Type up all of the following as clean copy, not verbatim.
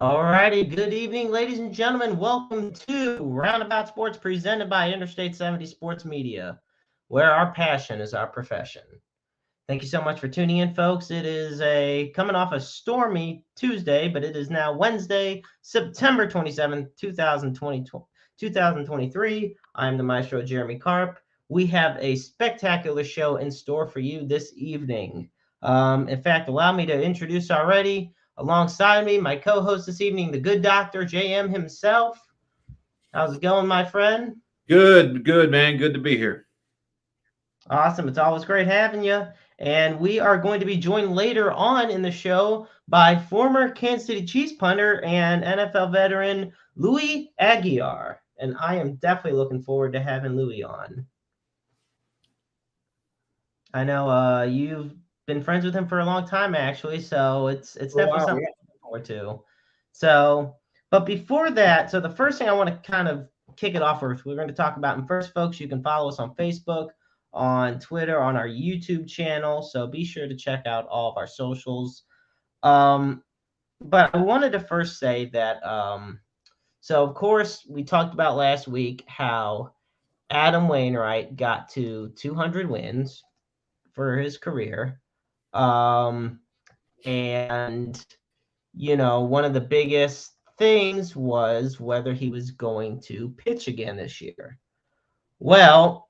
Alrighty, good evening, ladies and gentlemen. Welcome to Roundabout Sports presented by Interstate 70 Sports Media, where our passion is our profession. Thank you so much for tuning in, folks. It is coming off a stormy Tuesday, but it is now Wednesday, September 27th, 2023. I'm the maestro, Jeremy Karp. We have a spectacular show in store for you this evening. In fact, allow me to introduce already. Alongside me, my co-host this evening, the good doctor, JM himself. How's it going, my friend? Good, man. Good to be here. Awesome. It's always great having you. And we are going to be joined later on in the show by former Kansas City Chiefs punter and NFL veteran Louie Aguiar. And I am definitely looking forward to having Louie on. I know you've been friends with him for a long time, actually, so it's definitely something to look forward to. So, but before that, so the first thing I want to kind of kick it off with, we're going to talk about, and first, folks, you can follow us on Facebook, on Twitter, on our YouTube channel, so be sure to check out all of our socials. But I wanted to first say that, so of course, we talked about last week how Adam Wainwright got to 200 wins for his career. And, one of the biggest things was whether he was going to pitch again this year. Well,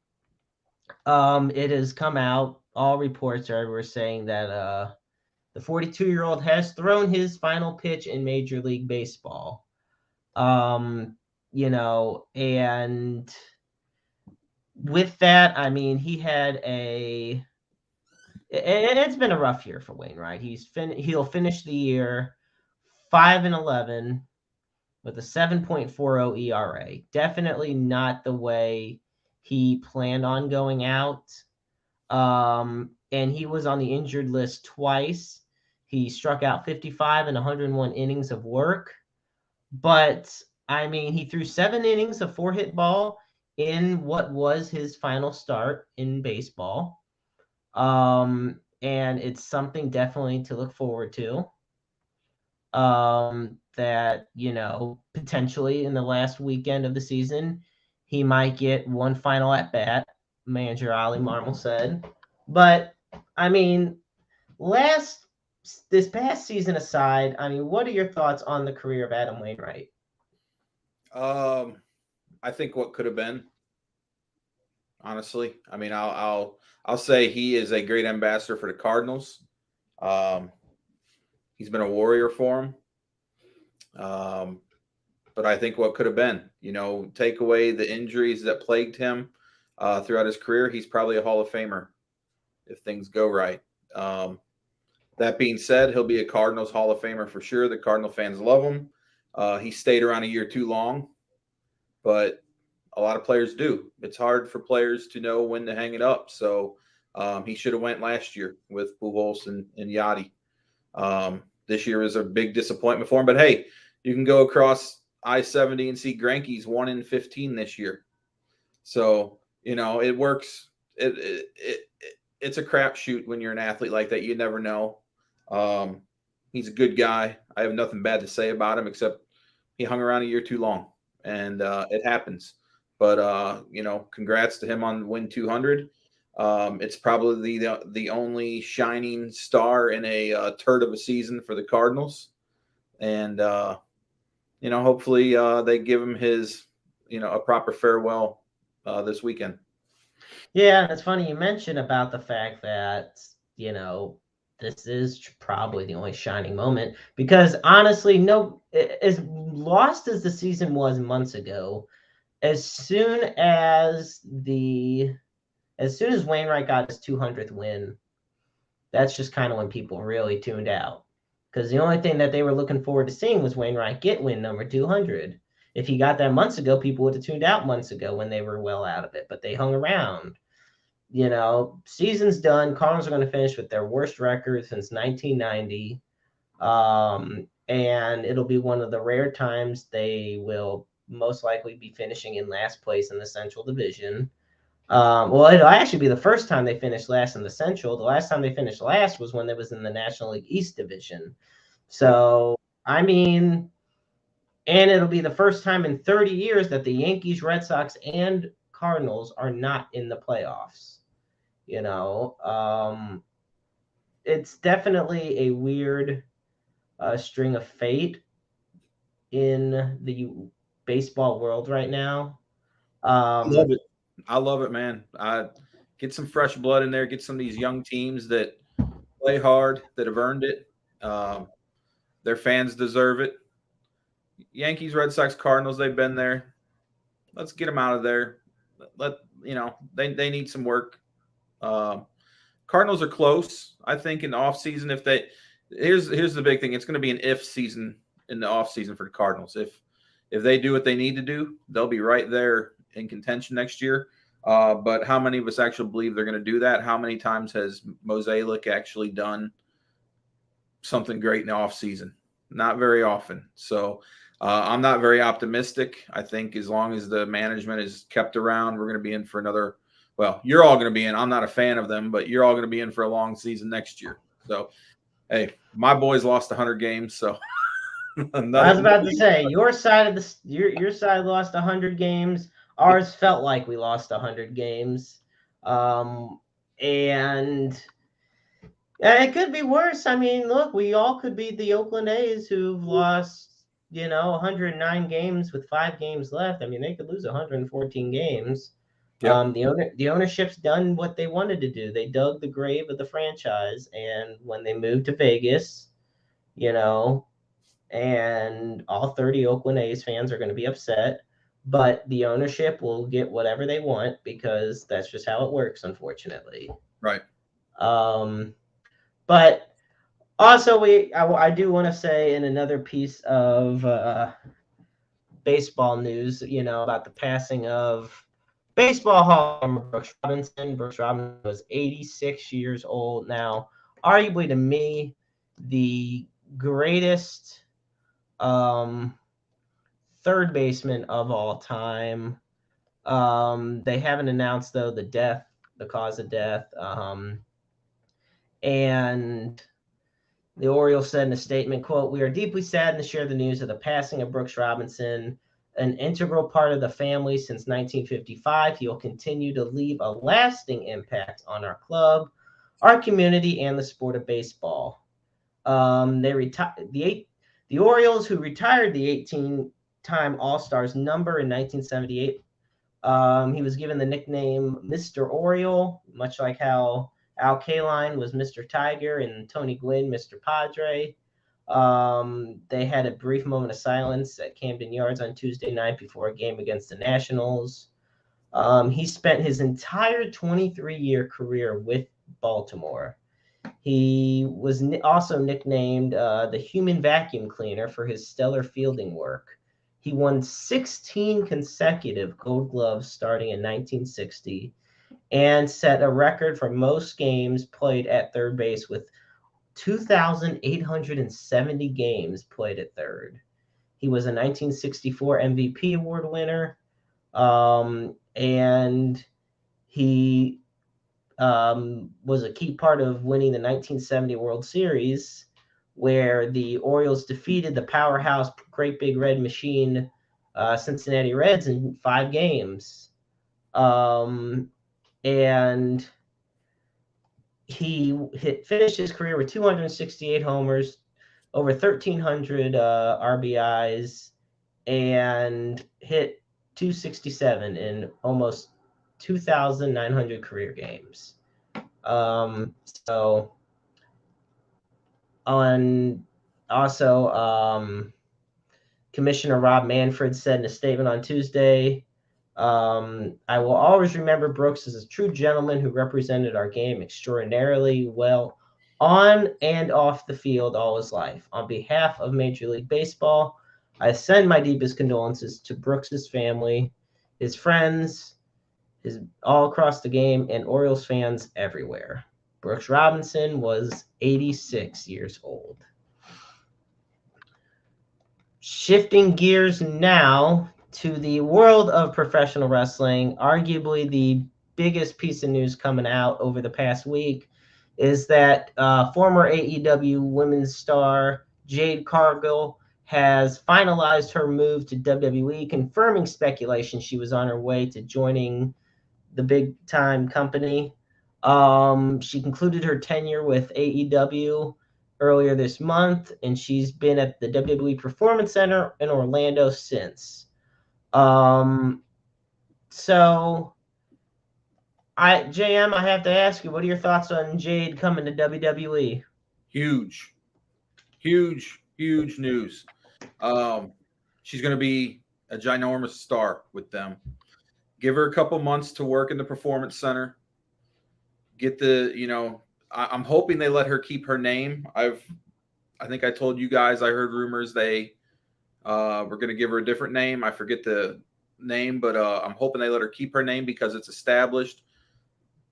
it has come out, all reports are everywhere saying that the 42-year-old has thrown his final pitch in Major League Baseball. And with that, I mean, it's been a rough year for Wainwright. He'll finish the year 5-11 with a 7.40 ERA. Definitely not the way he planned on going out. And he was on the injured list twice. He struck out 55 in 101 innings of work. But, I mean, he threw 7 innings of 4-hit ball in what was his final start in baseball. And it's something definitely to look forward to. That, potentially in the last weekend of the season, he might get one final at bat, manager Ali Marmol said. But, I mean, this past season aside, I mean, what are your thoughts on the career of Adam Wainwright? I think what could have been. Honestly, I mean, I'll say he is a great ambassador for the Cardinals. He's been a warrior for him. But I think what could have been, take away the injuries that plagued him throughout his career, he's probably a Hall of Famer if things go right. That being said, he'll be a Cardinals Hall of Famer for sure. The Cardinal fans love him. He stayed around a year too long, but a lot of players do. It's hard for players to know when to hang it up. So he should have went last year with Pujols and Yachty. This year is a big disappointment for him. But, hey, you can go across I-70 and see Greinke's 1-15 this year. So, it works. It's a crapshoot when you're an athlete like that. You never know. He's a good guy. I have nothing bad to say about him except he hung around a year too long. And it happens. But, congrats to him on win 200. It's probably the only shining star in a turd of a season for the Cardinals. And, hopefully they give him his, a proper farewell this weekend. Yeah, it's funny you mentioned about the fact that, this is probably the only shining moment because honestly, as lost as the season was months ago, as soon as Wainwright got his 200th win, that's just kind of when people really tuned out. Because the only thing that they were looking forward to seeing was Wainwright get win number 200. If he got that months ago, people would have tuned out months ago when they were well out of it. But they hung around. Season's done. Cardinals are going to finish with their worst record since 1990. And it'll be one of the rare times they will most likely be finishing in last place in the Central Division. Well, it'll actually be the first time they finished last in the Central. The last time they finished last was when they was in the National League East Division. So, I mean, And it'll be the first time in 30 years that the Yankees, Red Sox, and Cardinals are not in the playoffs. You know, it's definitely a weird string of fate in the baseball world right now. I love it. I love it, man. I get some fresh blood in there. Get some of these young teams that play hard, that have earned it. Um, their fans deserve it. Yankees, Red Sox, Cardinals, they've been there. Let's get them out of there. Let they need some work. Um, Cardinals are close. I think in the offseason, if they here's the big thing. It's going to be an if season in the offseason for the Cardinals. If they do what they need to do, they'll be right there in contention next year. But how many of us actually believe they're going to do that? How many times has Mosaic actually done something great in the offseason? Not very often. So I'm not very optimistic. I think as long as the management is kept around, we're going to be in for another. Well, you're all going to be in. I'm not a fan of them, but you're all going to be in for a long season next year. So, hey, my boys lost 100 games, so I was about to say your side of your side lost 100 games. Ours felt like we lost 100 games, and it could be worse. I mean, look, we all could be the Oakland A's who've lost 109 games with 5 games left. I mean, they could lose 114 games. Yep. The ownership's done what they wanted to do. They dug the grave of the franchise, and when they moved to Vegas, you know, and all 30 Oakland A's fans are going to be upset, but the ownership will get whatever they want because that's just how it works, unfortunately. Right. But also, I do want to say in another piece of baseball news, about the passing of baseball Hall of Famer Brooks Robinson. Brooks Robinson was 86 years old now, arguably to me the greatest third baseman of all time. They haven't announced though the cause of death, and the Orioles said in a statement, quote, "We are deeply saddened to share the news of the passing of Brooks Robinson, an integral part of the family since 1955. He will continue to leave a lasting impact on our club, our community, and the sport of baseball." The Orioles, who retired the 18-time All-Stars number in 1978, he was given the nickname Mr. Oriole, much like how Al Kaline was Mr. Tiger and Tony Gwynn Mr. Padre. They had a brief moment of silence at Camden Yards on Tuesday night before a game against the Nationals. He spent his entire 23-year career with Baltimore. He was also nicknamed the Human Vacuum Cleaner for his stellar fielding work. He won 16 consecutive Gold Gloves starting in 1960 and set a record for most games played at third base with 2,870 games played at third. He was a 1964 MVP award winner, and he was a key part of winning the 1970 World Series, where the Orioles defeated the powerhouse Great Big Red Machine Cincinnati Reds in 5 games. And he finished his career with 268 homers, over 1,300 RBIs, and hit 267 in almost 2,900 career games. Commissioner Rob Manfred said in a statement on Tuesday, "I will always remember Brooks as a true gentleman who represented our game extraordinarily well on and off the field all his life. On behalf of Major League Baseball, I send my deepest condolences to Brooks's family, his friends, all across the game, and Orioles fans everywhere." Brooks Robinson was 86 years old. Shifting gears now to the world of professional wrestling, arguably the biggest piece of news coming out over the past week is that former AEW women's star Jade Cargill has finalized her move to WWE, confirming speculation she was on her way to joining the big time company. She concluded her tenure with AEW earlier this month, and she's been at the WWE Performance Center in Orlando since. So JM, I have to ask you, what are your thoughts on Jade coming to WWE? Huge news. She's going to be a ginormous star with them. Give her a couple months to work in the Performance Center. Get I'm hoping they let her keep her name. I think I told you guys, I heard rumors they were going to give her a different name. I forget the name, but I'm hoping they let her keep her name because it's established.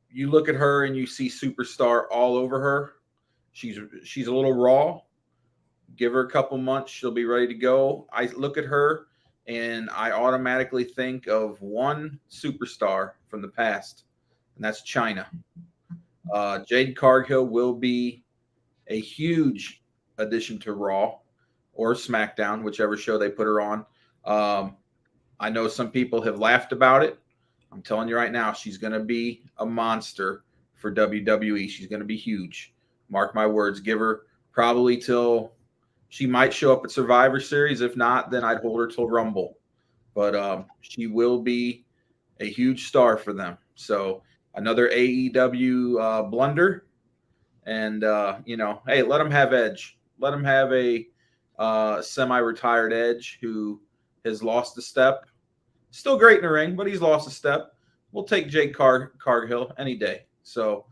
You look at her and you see superstar all over her. She's a little raw. Give her a couple months, she'll be ready to go. I look at her and I automatically think of one superstar from the past, and that's China. Jade Cargill will be a huge addition to Raw or SmackDown, whichever show they put her on. I know some people have laughed about it. I'm telling you right now, she's going to be a monster for WWE. She's going to be huge. Mark my words. Give her probably till she might show up at Survivor Series. If not, then I'd hold her till Rumble. But she will be a huge star for them. So another AEW blunder. And, hey, let them have Edge. Let them have a semi-retired Edge who has lost a step. Still great in the ring, but he's lost a step. We'll take Jake Cargill any day. So,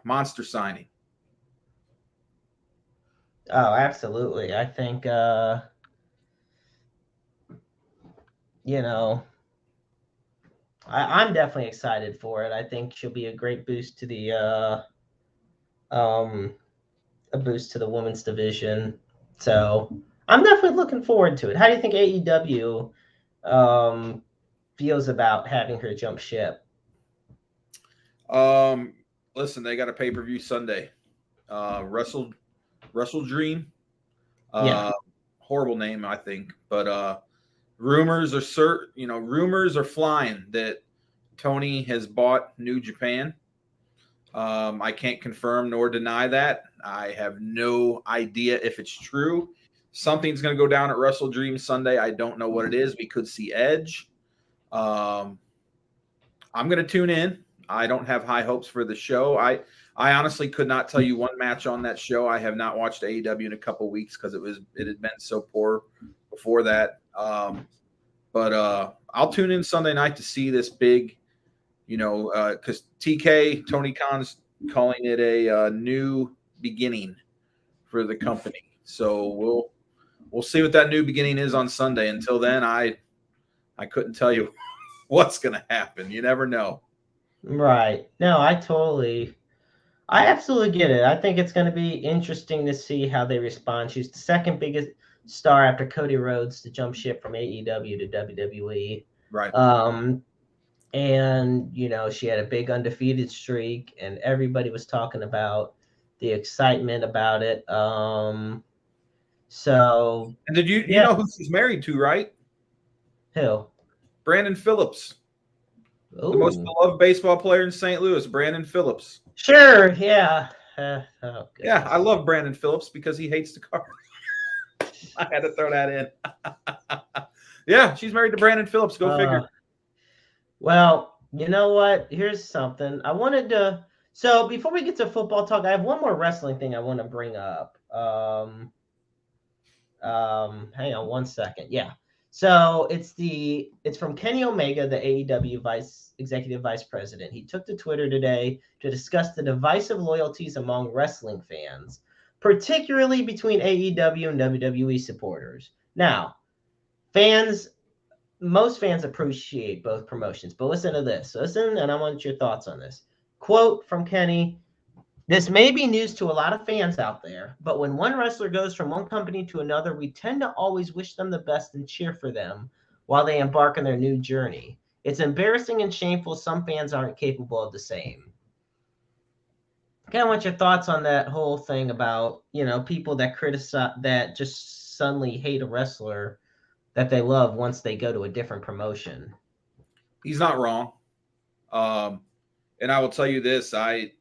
monster signing. Oh, absolutely. I think, I'm definitely excited for it. I think she'll be a great boost to the women's division. So I'm definitely looking forward to it. How do you think AEW feels about having her jump ship? Listen, they got a pay-per-view Sunday. Wrestle Dream. Horrible name, I think, but rumors are flying that Tony has bought New Japan. I can't confirm nor deny that. I have no idea if it's true. Something's going to go down at Wrestle Dream Sunday. I don't know what it is. We could see Edge. I'm going to tune in. I don't have high hopes for the show. I honestly could not tell you one match on that show. I have not watched AEW in a couple of weeks because it had been so poor before that. But I'll tune in Sunday night to see this big, because Tony Khan's calling it a new beginning for the company. So we'll see what that new beginning is on Sunday. Until then, I couldn't tell you what's going to happen. You never know. Right. No, I absolutely get it. I think it's going to be interesting to see how they respond. She's the second biggest star after Cody Rhodes to jump ship from AEW to WWE. Right. And, she had a big undefeated streak, and everybody was talking about the excitement about it. So. And did you know who she's married to, right? Who? Brandon Phillips. Ooh. The most beloved baseball player in St. Louis, Brandon Phillips. Sure, yeah. Yeah, I love Brandon Phillips because he hates the car. I had to throw that in. Yeah, she's married to Brandon Phillips. Go figure. Well, you know what? Here's something. I wanted to. So before we get to football talk, I have one more wrestling thing I want to bring up. Hang on one second. Yeah. So it's from Kenny Omega, the AEW executive vice president. He took to Twitter today to discuss the divisive loyalties among wrestling fans, particularly between AEW and WWE supporters. Now, most fans appreciate both promotions, but listen to this. Listen, and I want your thoughts on this. Quote from Kenny: "This may be news to a lot of fans out there, but when one wrestler goes from one company to another, we tend to always wish them the best and cheer for them while they embark on their new journey. It's embarrassing and shameful some fans aren't capable of the same." I kind of want your thoughts on that whole thing about, people that criticize, that just suddenly hate a wrestler that they love once they go to a different promotion. He's not wrong. And I will tell you this, I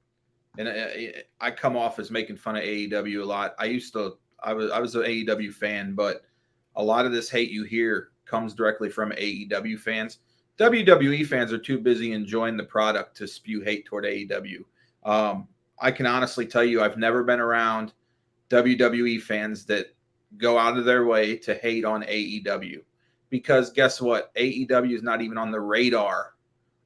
come off as making fun of AEW a lot. I was an AEW fan, but a lot of this hate you hear comes directly from AEW fans. WWE fans are too busy enjoying the product to spew hate toward AEW. I can honestly tell you, I've never been around WWE fans that go out of their way to hate on AEW, because guess what? AEW is not even on the radar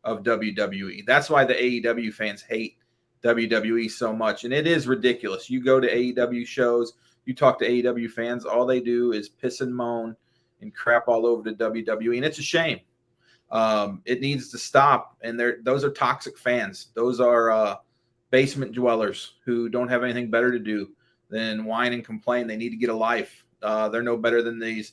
of WWE. That's why the AEW fans hate WWE so much. And it is ridiculous. You go to AEW shows, you talk to AEW fans, all they do is piss and moan and crap all over the WWE. And it's a shame. It needs to stop. And those are toxic fans. Those are basement dwellers who don't have anything better to do than whine and complain. They need to get a life. They're no better than these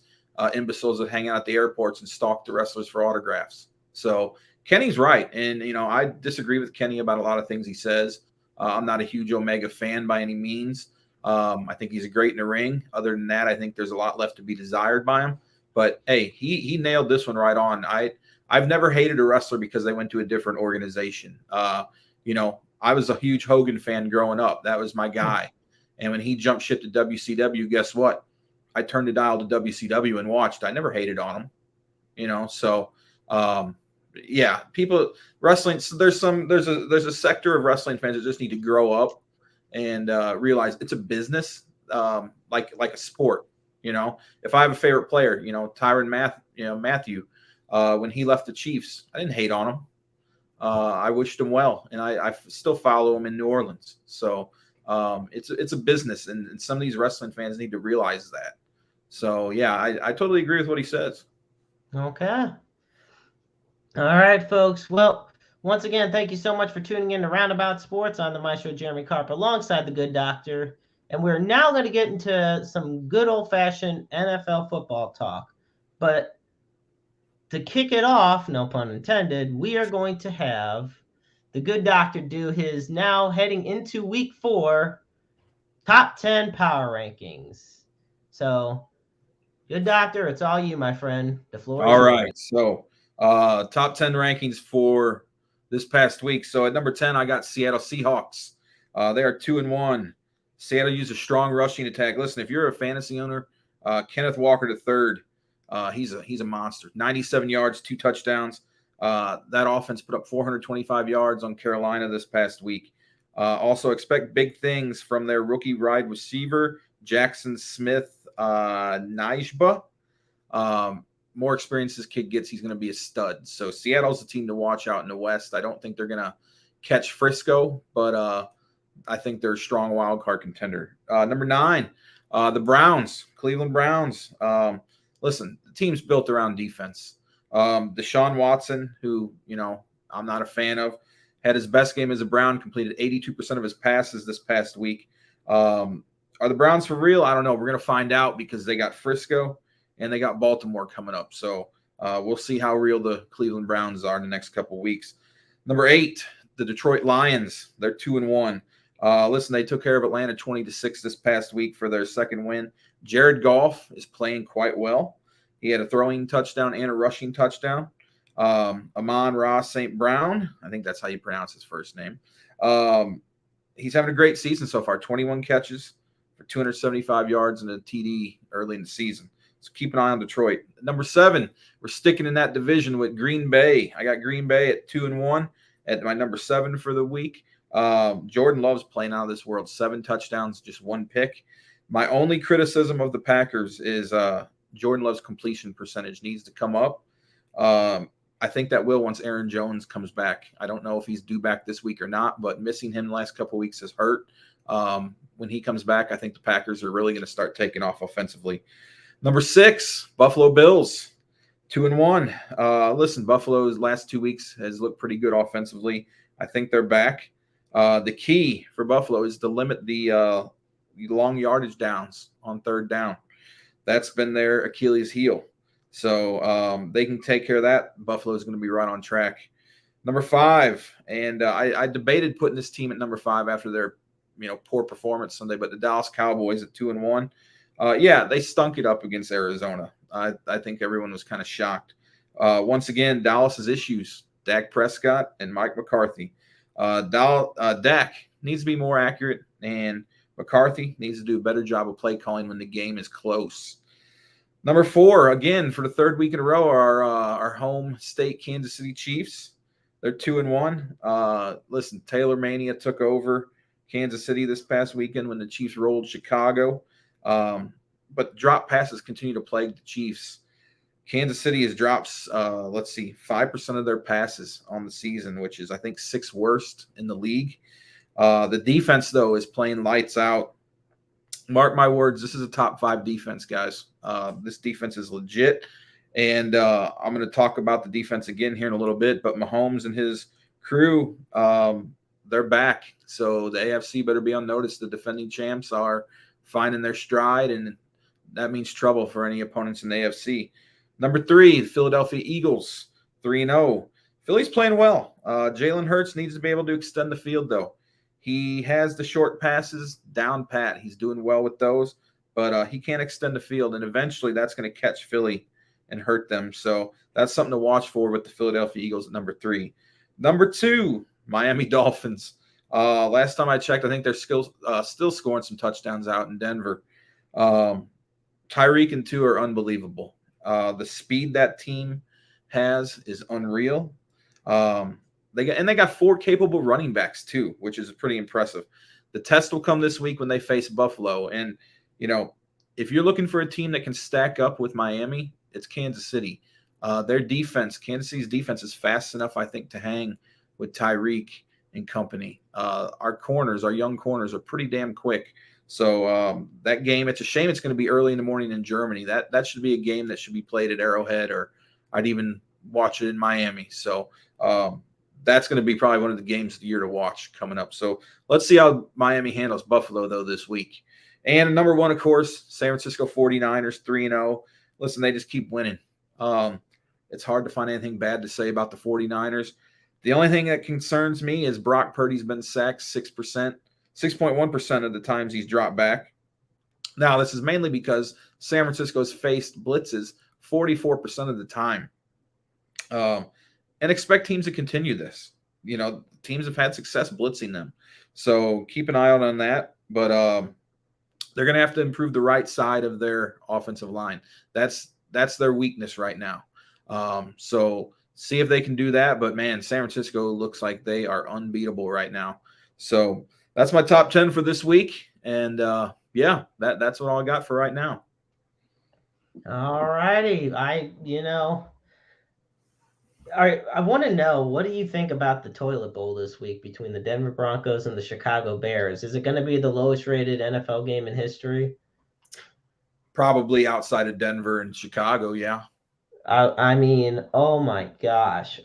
imbeciles that hang out at the airports and stalk the wrestlers for autographs. So Kenny's right. And, I disagree with Kenny about a lot of things he says. I'm not a huge Omega fan by any means. I think he's great in the ring. Other than that, I think there's a lot left to be desired by him. But, hey, he nailed this one right on. I've never hated a wrestler because they went to a different organization. I was a huge Hogan fan growing up. That was my guy. And when he jumped ship to WCW, guess what? I turned the dial to WCW and watched. I never hated on him, So, yeah, people wrestling. So there's a sector of wrestling fans that just need to grow up and realize it's a business, like a sport. If I have a favorite player, Tyrann Matthew, when he left the Chiefs, I didn't hate on him. I wished him well, and I still follow him in New Orleans. So it's a business, and some of these wrestling fans need to realize that. So yeah, I totally agree with what he says. Okay. All right, folks. Well, once again, thank you so much for tuning in to Roundabout Sports on the Maestro Jeremy Carper alongside the Good Doctor. And we're now going to get into some good old-fashioned NFL football talk. But to kick it off, no pun intended, we are going to have the Good Doctor do his now heading into week 4 top 10 power rankings. So, Good Doctor, it's all you, my friend. The floor is yours. All right. So, top 10 rankings for this past week. So at number 10, I got Seattle Seahawks. They are 2-1. Seattle used a strong rushing attack. Listen, if you're a fantasy owner, Kenneth Walker III, he's a monster. 97 yards, 2 touchdowns. That offense put up 425 yards on Carolina this past week. Also expect big things from their rookie wide receiver, Jackson Smith Najba. More experience this kid gets, he's going to be a stud. So Seattle's the team to watch out in the West. I don't think they're going to catch Frisco, but I think they're a strong wild card contender. Number 9, the Browns, Cleveland Browns. Listen, the team's built around defense. Deshaun Watson, who, I'm not a fan of, had his best game as a Brown, completed 82% of his passes this past week. Are the Browns for real? I don't know. We're going to find out because they got Frisco and they got Baltimore coming up. So we'll see how real the Cleveland Browns are in the next couple of weeks. Number 8, the Detroit Lions. They're 2-1. Listen, they took care of Atlanta 20-6 this past week for their second win. Jared Goff is playing quite well. He had a throwing touchdown and a rushing touchdown. Amon-Ra St. Brown, I think that's how you pronounce his first name. He's having a great season so far. 21 catches for 275 yards and a TD early in the season. So keep an eye on Detroit. Number 7, we're sticking in that division with Green Bay. I got Green Bay at 2-1 at my number 7 for the week. Jordan Love's playing out of this world. 7 touchdowns, just 1 pick. My only criticism of the Packers is Jordan Love's completion percentage needs to come up. I think that will once Aaron Jones comes back. I don't know if he's due back this week or not, but missing him the last couple of weeks has hurt. When he comes back, I think the Packers are really going to start taking off offensively. Number 6, Buffalo Bills, 2-1. Listen, Buffalo's last 2 weeks has looked pretty good offensively. I think they're back. The key for Buffalo is to limit the long yardage downs on third down. That's been their Achilles heel. So they can take care of that. Buffalo is going to be right on track. Number 5, and I debated putting this team at number 5 after their poor performance Sunday, but the Dallas Cowboys at 2-1. Yeah, they stunk it up against Arizona. I think everyone was kind of shocked. Once again, Dallas's issues: Dak Prescott and Mike McCarthy. Dak needs to be more accurate, and McCarthy needs to do a better job of play calling when the game is close. Number 4, again for the third week in a row, our home state Kansas City Chiefs. They're 2-1. Listen, Taylor Mania took over Kansas City this past weekend when the Chiefs rolled Chicago. But drop passes continue to plague the Chiefs. Kansas City has dropped, 5% of their passes on the season, which is, I think, 6th worst in the league. The defense, though, is playing lights out. Mark my words, this is a top 5 defense, guys. This defense is legit. And I'm going to talk about the defense again here in a little bit. But Mahomes and his crew, they're back. So the AFC better be on notice. The defending champs are finding their stride, and that means trouble for any opponents in the AFC. Number 3, the Philadelphia Eagles, 3-0. Philly's playing well. Jalen Hurts needs to be able to extend the field, though. He has the short passes down pat. He's doing well with those, but he can't extend the field, and eventually that's going to catch Philly and hurt them. So that's something to watch for with the Philadelphia Eagles at number 3. Number 2, Miami Dolphins. Last time I checked, I think they're still scoring some touchdowns out in Denver. Tyreek and Tua are unbelievable. The speed that team has is unreal. They got 4 capable running backs too, which is pretty impressive. The test will come this week when they face Buffalo. And, if you're looking for a team that can stack up with Miami, it's Kansas City. Their defense, Kansas City's defense, is fast enough, I think, to hang with Tyreek and company. Our young corners are pretty damn quick. So that game, it's a shame it's going to be early in the morning in Germany. That should be a game that should be played at Arrowhead, or I'd even watch it in Miami. So that's going to be probably one of the games of the year to watch coming up. So let's see how Miami handles Buffalo, though, this week. And number 1, of course, San Francisco 49ers, 3-0. Listen, they just keep winning. It's hard to find anything bad to say about the 49ers. The only thing that concerns me is Brock Purdy's been sacked 6.1% of the times he's dropped back. Now, this is mainly because San Francisco's faced blitzes 44% of the time. And expect teams to continue this. Teams have had success blitzing them. So keep an eye out on that. But they're going to have to improve the right side of their offensive line. That's their weakness right now. So see if they can do that. But, man, San Francisco looks like they are unbeatable right now. So that's my top 10 for this week. And, that's what all I got for right now. All righty. I want to know, what do you think about the toilet bowl this week between the Denver Broncos and the Chicago Bears? Is it going to be the lowest rated NFL game in history? Probably outside of Denver and Chicago, yeah. I mean, oh my gosh.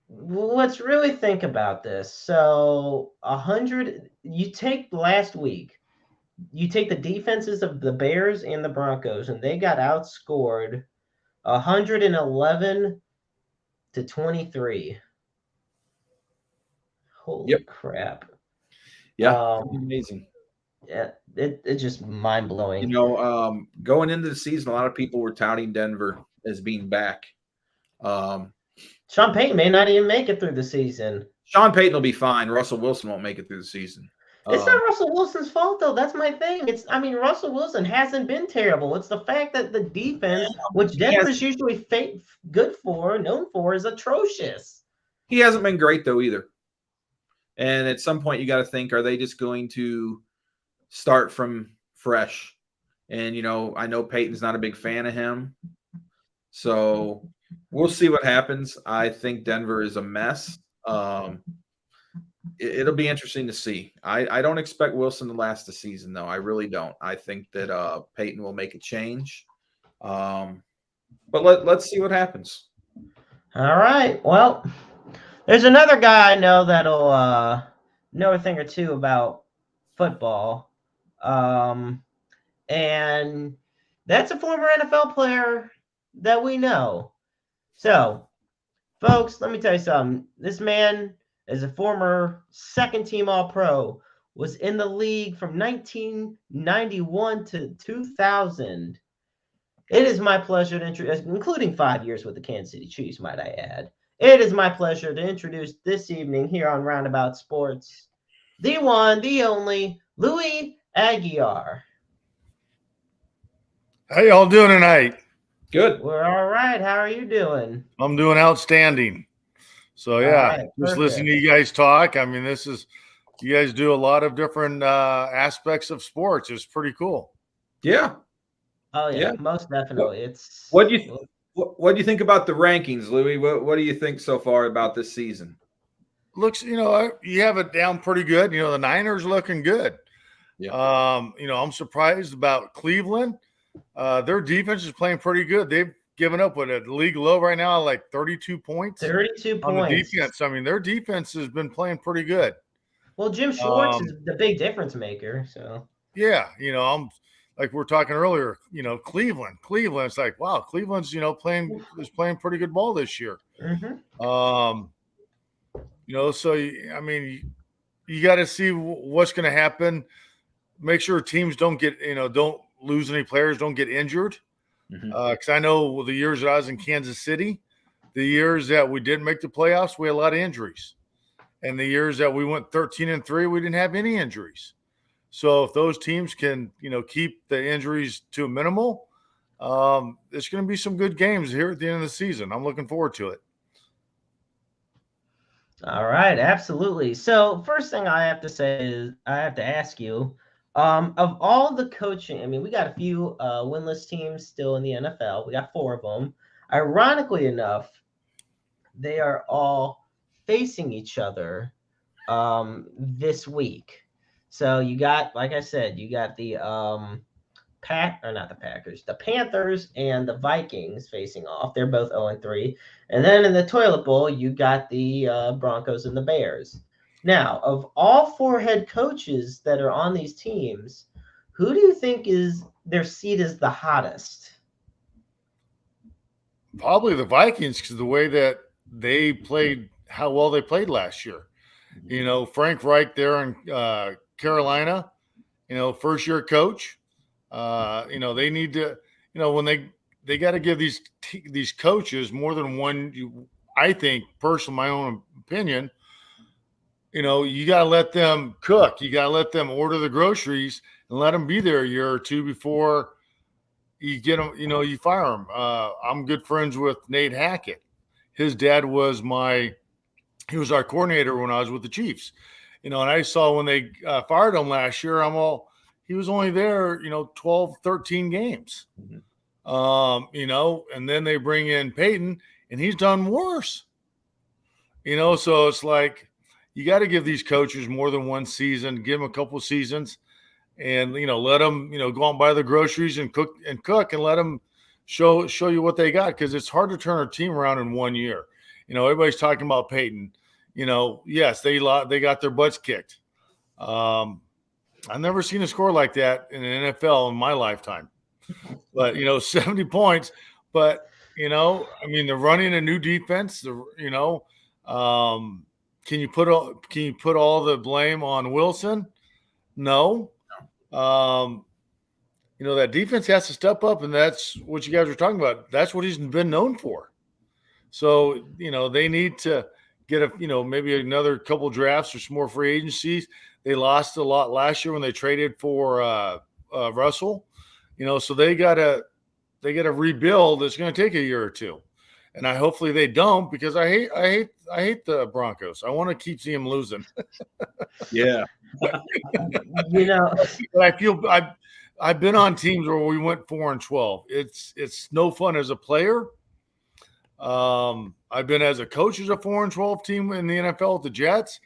Let's really think about this. So 100, you take last week, you take the defenses of the Bears and the Broncos, and they got outscored 111 to 23. Holy crap. Yeah, amazing. Yeah, it's just mind-blowing. Going into the season, a lot of people were touting Denver as being back. Sean Payton may not even make it through the season. Sean Payton will be fine. Russell Wilson won't make it through the season. It's not Russell Wilson's fault, though. That's my thing. Russell Wilson hasn't been terrible. It's the fact that the defense, which Denver's usually known for, is atrocious. He hasn't been great, though, either. And at some point, you got to think, are they just going to start from fresh? And, I know Peyton's not a big fan of him. So we'll see what happens. I think Denver is a mess. It'll be interesting to see. I don't expect Wilson to last the season, though. I really don't. I think that Peyton will make a change. But let's see what happens. All right. Well, there's another guy I know that'll know a thing or two about football. And that's a former NFL player that we know. So, folks, let me tell you something. This man is a former second-team All-Pro, was in the league from 1991 to 2000. It is my pleasure to introduce, including 5 years with the Kansas City Chiefs, might I add. It is my pleasure to introduce this evening here on Roundabout Sports, the one, the only, Louie Aguiar. How y'all doing tonight? Good. We're all right. How are you doing? I'm doing outstanding. So yeah, right, just perfect. listening to you guys talk. I mean, you guys do a lot of different aspects of sports. It's pretty cool. Yeah. Oh yeah, most definitely. What do you think about the rankings, Louie? What do you think so far about this season? Looks, you have it down pretty good. The Niners looking good. Yeah. I'm surprised about Cleveland. Their defense is playing pretty good. They've given up with a league low right now, like 32 points. 32 on points. the defense. I mean, their defense has been playing pretty good. Well, Jim Schwartz is the big difference maker. So yeah, I'm like we were talking earlier. Cleveland. It's like, wow, Cleveland's playing pretty good ball this year. Mm-hmm. So I mean, you got to see what's going to happen. Make sure teams don't lose any players, don't get injured. Because I know the years that I was in Kansas City, the years that we didn't make the playoffs, we had a lot of injuries. And the years that we went 13-3, we didn't have any injuries. So if those teams can, keep the injuries to a minimal, it's going to be some good games here at the end of the season. I'm looking forward to it. All right, absolutely. So first thing I have to say is I have to ask you, of all the coaching, I mean, we got a few winless teams still in the NFL. We got 4 of them. Ironically enough, they are all facing each other this week. So you got, like I said, you got the the Panthers and the Vikings facing off. They're both 0-3. And then in the toilet bowl, you got the Broncos and the Bears. Now, of all 4 head coaches that are on these teams, who do you think is their seat is the hottest? Probably the Vikings, because the way that they played, how well they played last year. Frank Reich there in Carolina, first year coach. They need to, when they got to give these coaches more than one. I think, personally, my own opinion, you got to let them cook. You got to let them order the groceries and let them be there a year or 2 before you get them, you fire them. I'm good friends with Nate Hackett. His dad was he was our coordinator when I was with the Chiefs, and I saw when they fired him last year, he was only there, 12, 13 games. And then they bring in Peyton and he's done worse, so it's like, you got to give these coaches more than one season, give them a couple seasons and, let them, go out and buy the groceries and cook and let them show you what they got. Because it's hard to turn a team around in 1 year. Everybody's talking about Peyton. Yes, they got their butts kicked. I've never seen a score like that in the NFL in my lifetime. But 70 points. But they're running a new defense. Can you put all the blame on Wilson? No. That defense has to step up, and that's what you guys were talking about. That's what he's been known for. So, they need to get maybe another couple drafts or some more free agencies. They lost a lot last year when they traded for Russell. So they gotta rebuild. It's going to take a year or 2, and hopefully they don't, because I hate the Broncos. I want to keep seeing them losing. Yeah. But I feel I've been on teams where we went 4-12. It's no fun as a player. I've been as a coach as a 4-12 team in the NFL with the Jets,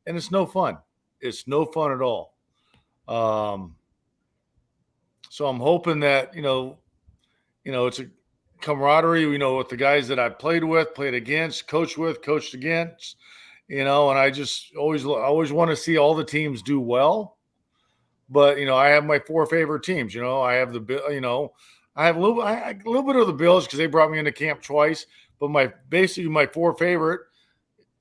and it's no fun. It's no fun at all. So I'm hoping that it's a camaraderie. With the guys that I played with, played against, coached with, coached against. And I just always want to see all the teams do well. But I have my 4 favorite teams. I have I have a little bit of the Bills because they brought me into camp twice. But basically my 4 favorite,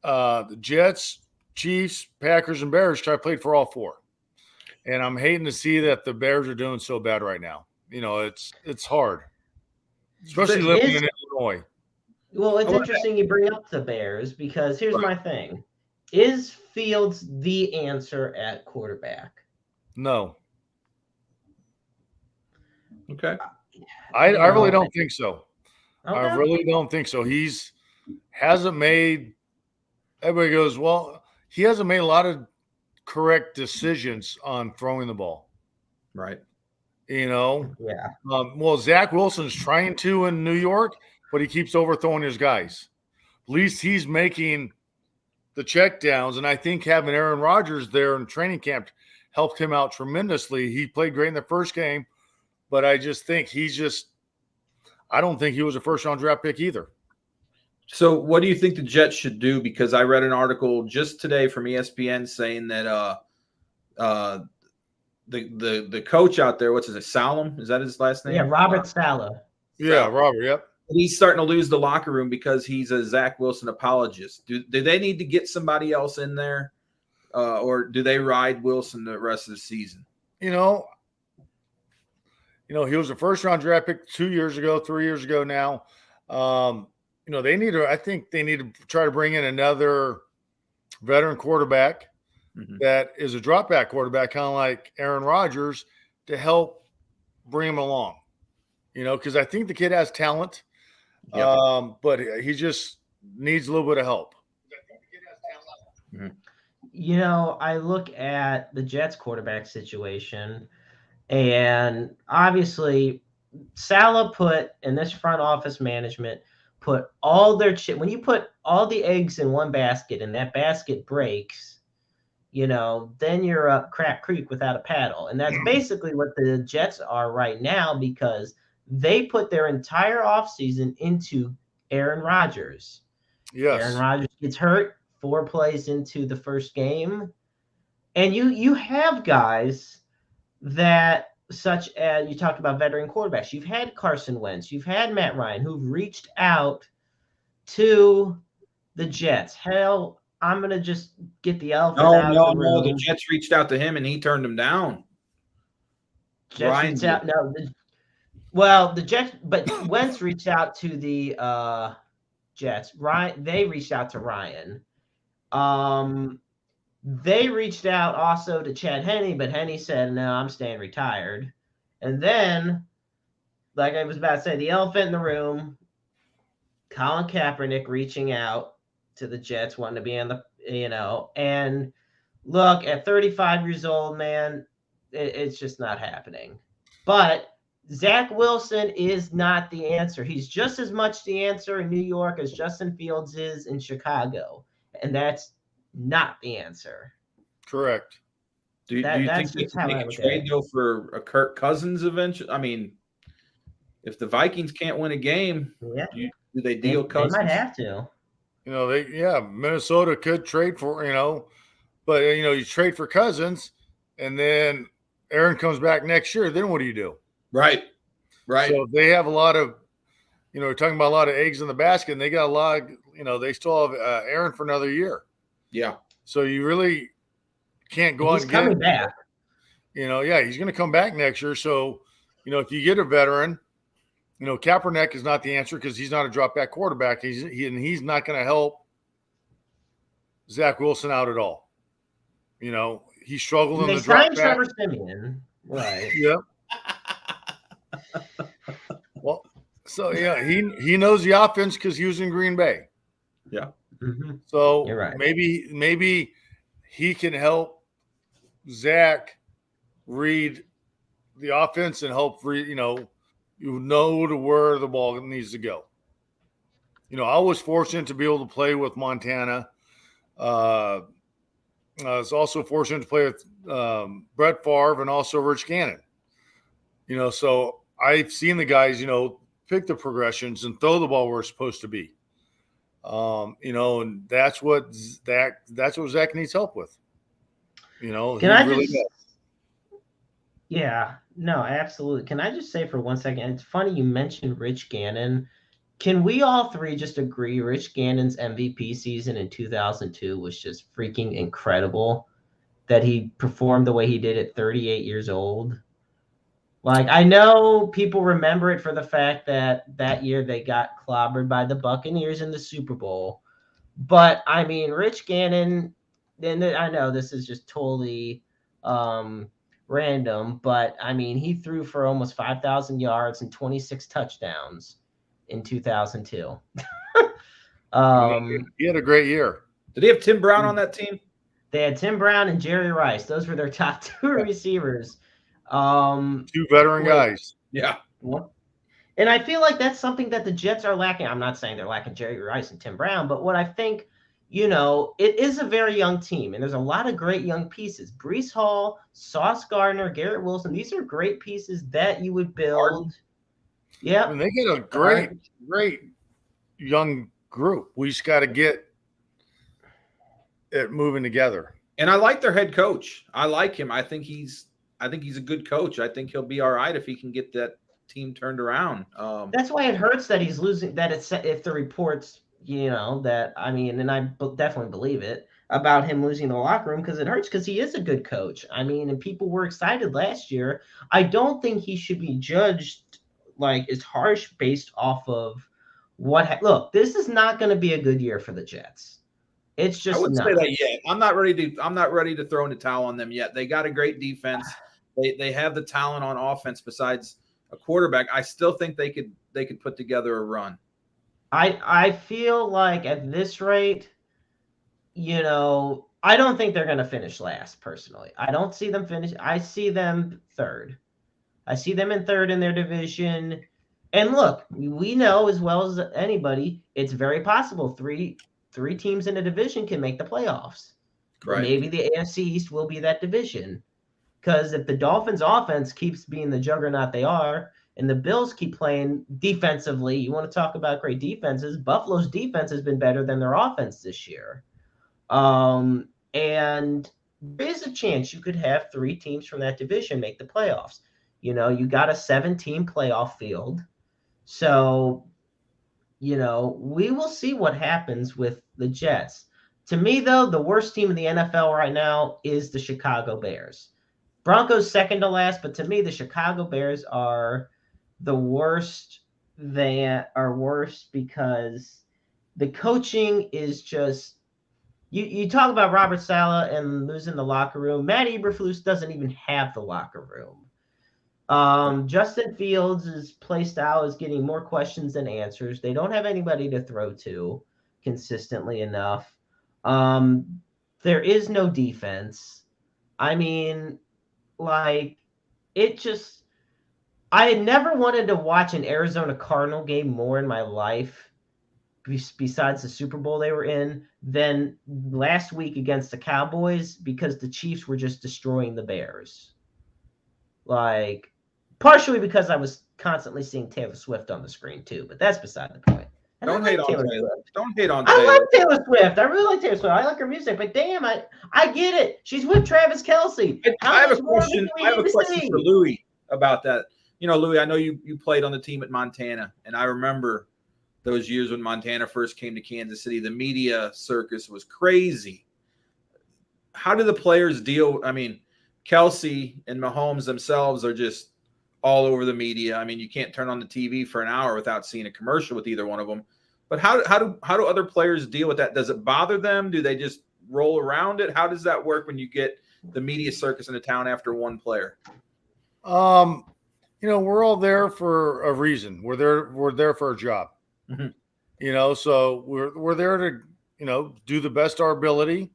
the Jets, Chiefs, Packers, and Bears. I played for all 4. And I'm hating to see that the Bears are doing so bad right now. It's hard, especially But living in Illinois. Well, it's Oh, interesting you bring up the Bears because here's my thing. Is Fields the answer at quarterback? No. Okay. I really don't think so. Okay. I really don't think so. Hasn't made – everybody goes, well, he hasn't made a lot of correct decisions on throwing the ball. Right. Yeah. Well, Zach Wilson's trying to in New York, but he keeps overthrowing his guys. At least he's making the checkdowns, and I think having Aaron Rodgers there in training camp helped him out tremendously. He played great in the first game, but I just think I don't think he was a first-round draft pick either. So what do you think the Jets should do? Because I read an article just today from ESPN saying that the coach out there, what's his name, Salem? Is that his last name? Yeah, Robert Saleh. Yeah, Robert, yep. He's starting to lose the locker room because he's a Zach Wilson apologist. Do they need to get somebody else in there, or do they ride Wilson the rest of the season? He was a first-round draft pick 2 years ago, 3 years ago now. I think they need to try to bring in another veteran quarterback that is a drop-back quarterback, kind of like Aaron Rodgers, to help bring him along. Because I think the kid has talent, but he just needs a little bit of help. I look at the Jets quarterback situation, and obviously Saleh and this front office management put all their when you put all the eggs in one basket and that basket breaks, then you're up Crap Creek without a paddle. And that's basically what the Jets are right now, because they put their entire offseason into Aaron Rodgers. Yes. Aaron Rodgers gets hurt 4 plays into the first game. And you have guys that, such as you talked about veteran quarterbacks. You've had Carson Wentz. You've had Matt Ryan, who've reached out to the Jets. Hell, I'm going to just get the elephant out of the room. No. The Jets reached out to him, and he turned them down. Jets reached out. No, the Jets, but Wentz reached out to the Jets. They reached out to Ryan. They reached out also to Chad Henne, but Henne said, no, I'm staying retired. And then, like I was about to say, the elephant in the room, Colin Kaepernick reaching out to the Jets, wanting to be on the, and look, at 35 years old, man, it's just not happening. But Zach Wilson is not the answer. He's just as much the answer in New York as Justin Fields is in Chicago. And that's not the answer. Correct. Do you think they can make a trade though for a Kirk Cousins eventually? I mean, if the Vikings can't win a game, do they deal Cousins? They might have to. Minnesota could trade for, but you trade for Cousins, and then Aaron comes back next year. Then what do you do? Right. So they have a lot of, we're talking about a lot of eggs in the basket, and they got a lot of, they still have Aaron for another year. Yeah. So you really can't go out and get him. He's coming back. He's going to come back next year. So, if you get a veteran, Kaepernick is not the answer because he's not a drop back quarterback. He's not going to help Zach Wilson out at all. He struggled in the drop back. Trevor Siemian. Right. Yep. Well, so he knows the offense because he was in Green Bay. Yeah. Mm-hmm. So you're right. maybe he can help Zach read the offense and help read, to where the ball needs to go. I was fortunate to be able to play with Montana. I was also fortunate to play with Brett Favre and also Rich Gannon. So I've seen the guys, pick the progressions and throw the ball where it's supposed to be. And that's what Zach needs help with. Yeah, no, absolutely. Can I just say for 1 second, it's funny you mentioned Rich Gannon. Can we all three just agree Rich Gannon's MVP season in 2002 was just freaking incredible? that he performed the way he did at 38 years old. Like, I know people remember it for the fact that year they got clobbered by the Buccaneers in the Super Bowl. But, I mean, Rich Gannon, and I know this is just totally random, but, I mean, he threw for almost 5,000 yards and 26 touchdowns in 2002. He had a great year. Did he have Tim Brown on that team? They had Tim Brown and Jerry Rice. Those were their top two receivers. Two veteran guys. Yeah. And I feel like that's something that the Jets are lacking. I'm not saying they're lacking Jerry Rice and Tim Brown, but what I think, it is a very young team, and there's a lot of great young pieces. Breece Hall, Sauce Gardner, Garrett Wilson. These are great pieces that you would build. Yeah. And they get a great young group. We just got to get it moving together. And I like their head coach. I like him. I think he's a good coach. I think he'll be all right if he can get that team turned around. That's why it hurts that he's losing. That it's if the reports, that and I definitely believe it about him losing the locker room, because it hurts, because he is a good coach. And people were excited last year. I don't think he should be judged like as harsh based off of look. This is not going to be a good year for the Jets. It's just I wouldn't say that yet. I'm not ready to throw in the towel on them yet. They got a great defense. They have the talent on offense besides a quarterback. I still think they could put together a run. I feel like at this rate, I don't think they're going to finish last personally. I don't see them finish. I see them third. I see them in third in their division. And look, we know as well as anybody, it's very possible three teams in a division can make the playoffs. Right. Maybe the AFC East will be that division. Because if the Dolphins' offense keeps being the juggernaut they are, and the Bills keep playing defensively, you want to talk about great defenses, Buffalo's defense has been better than their offense this year. And there's a chance you could have three teams from that division make the playoffs. You got a 7-team playoff field. So, we will see what happens with the Jets. To me, though, the worst team in the NFL right now is the Chicago Bears. Broncos second to last, but to me, the Chicago Bears are the worst. They are worse because the coaching is just you talk about Robert Saleh and losing the locker room. Matt Eberflus doesn't even have the locker room. Justin Fields' play style is getting more questions than answers. They don't have anybody to throw to consistently enough. There is no defense. I had never wanted to watch an Arizona Cardinal game more in my life, besides the Super Bowl they were in, than last week against the Cowboys, because the Chiefs were just destroying the Bears. Partially because I was constantly seeing Taylor Swift on the screen too, but that's beside the point. Don't hate on Taylor. Don't hate on Taylor. Taylor. I like Taylor Swift. I really like Taylor Swift. I like her music, but damn, I get it. She's with Travis Kelce. I have a question for Louie about that. Louie, I know you played on the team at Montana, and I remember those years when Montana first came to Kansas City. The media circus was crazy. How do the players deal? Kelce and Mahomes themselves are just all over the media. You can't turn on the TV for an hour without seeing a commercial with either one of them. But how do other players deal with that? Does it bother them? Do they just roll around it? How does that work when you get the media circus in a town after one player? We're all there for a reason. We're there for a job. Mm-hmm. So we're there to, do the best of our ability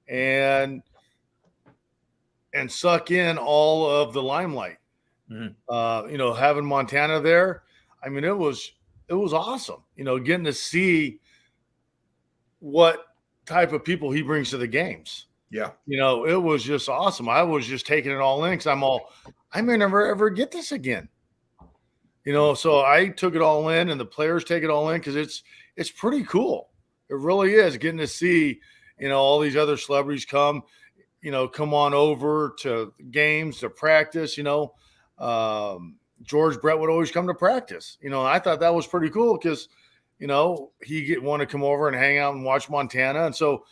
and suck in all of the limelight. Mm-hmm. Having Montana there, it was awesome. Getting to see what type of people he brings to the games. Yeah. It was just awesome. I was just taking it all in because I may never ever get this again. So I took it all in, and the players take it all in because it's pretty cool. It really is, getting to see, all these other celebrities come on over to games, to practice. George Brett would always come to practice. I thought that was pretty cool because, he want to come over and hang out and watch Montana. And so,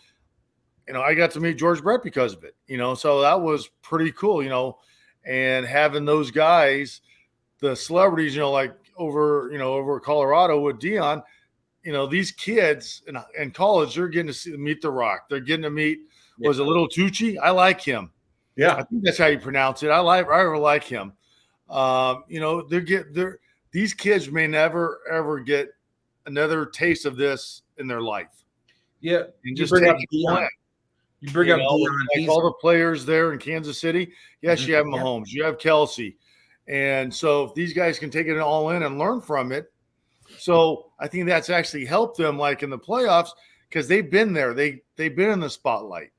I got to meet George Brett because of it, so that was pretty cool, and having those guys, the celebrities, like over Colorado with Dion, these kids in college, they're getting to meet The Rock. They're getting to meet, was it Little Tucci? I like him. Yeah. I think that's how you pronounce it. I really like him. These kids may never, ever get another taste of this in their life. Yeah. And just take it away. You bring up Dion. Like all the players there in Kansas City. Yes, you have Mahomes. You have Kelsey. And so if these guys can take it all in and learn from it. So I think that's actually helped them like in the playoffs because they've been there. They've been in the spotlight.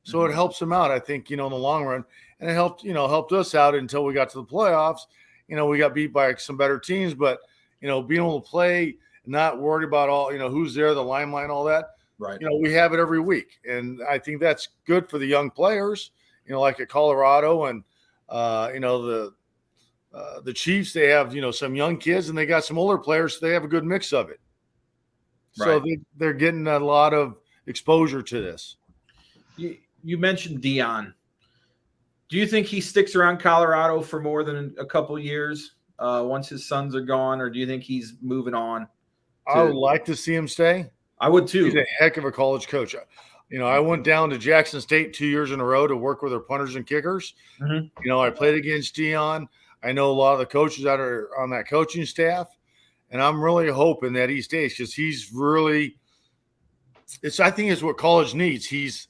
So it helps them out, I think, in the long run. And it helped us out until we got to the playoffs. We got beat by some better teams, but, being able to play, not worried about all, who's there, the limelight, all that. Right. We have it every week. And I think that's good for the young players, like at Colorado and, the Chiefs, they have, some young kids and they got some older players. So they have a good mix of it. So they're getting a lot of exposure to this. You mentioned Dion. Do you think he sticks around Colorado for more than a couple years once his sons are gone, or do you think he's moving on? I would like to see him stay. I would too. He's a heck of a college coach. I went down to Jackson State 2 years in a row to work with their punters and kickers. Mm-hmm. I played against Dion. I know a lot of the coaches that are on that coaching staff, and I'm really hoping that he stays because he's really – I think it's what college needs. He's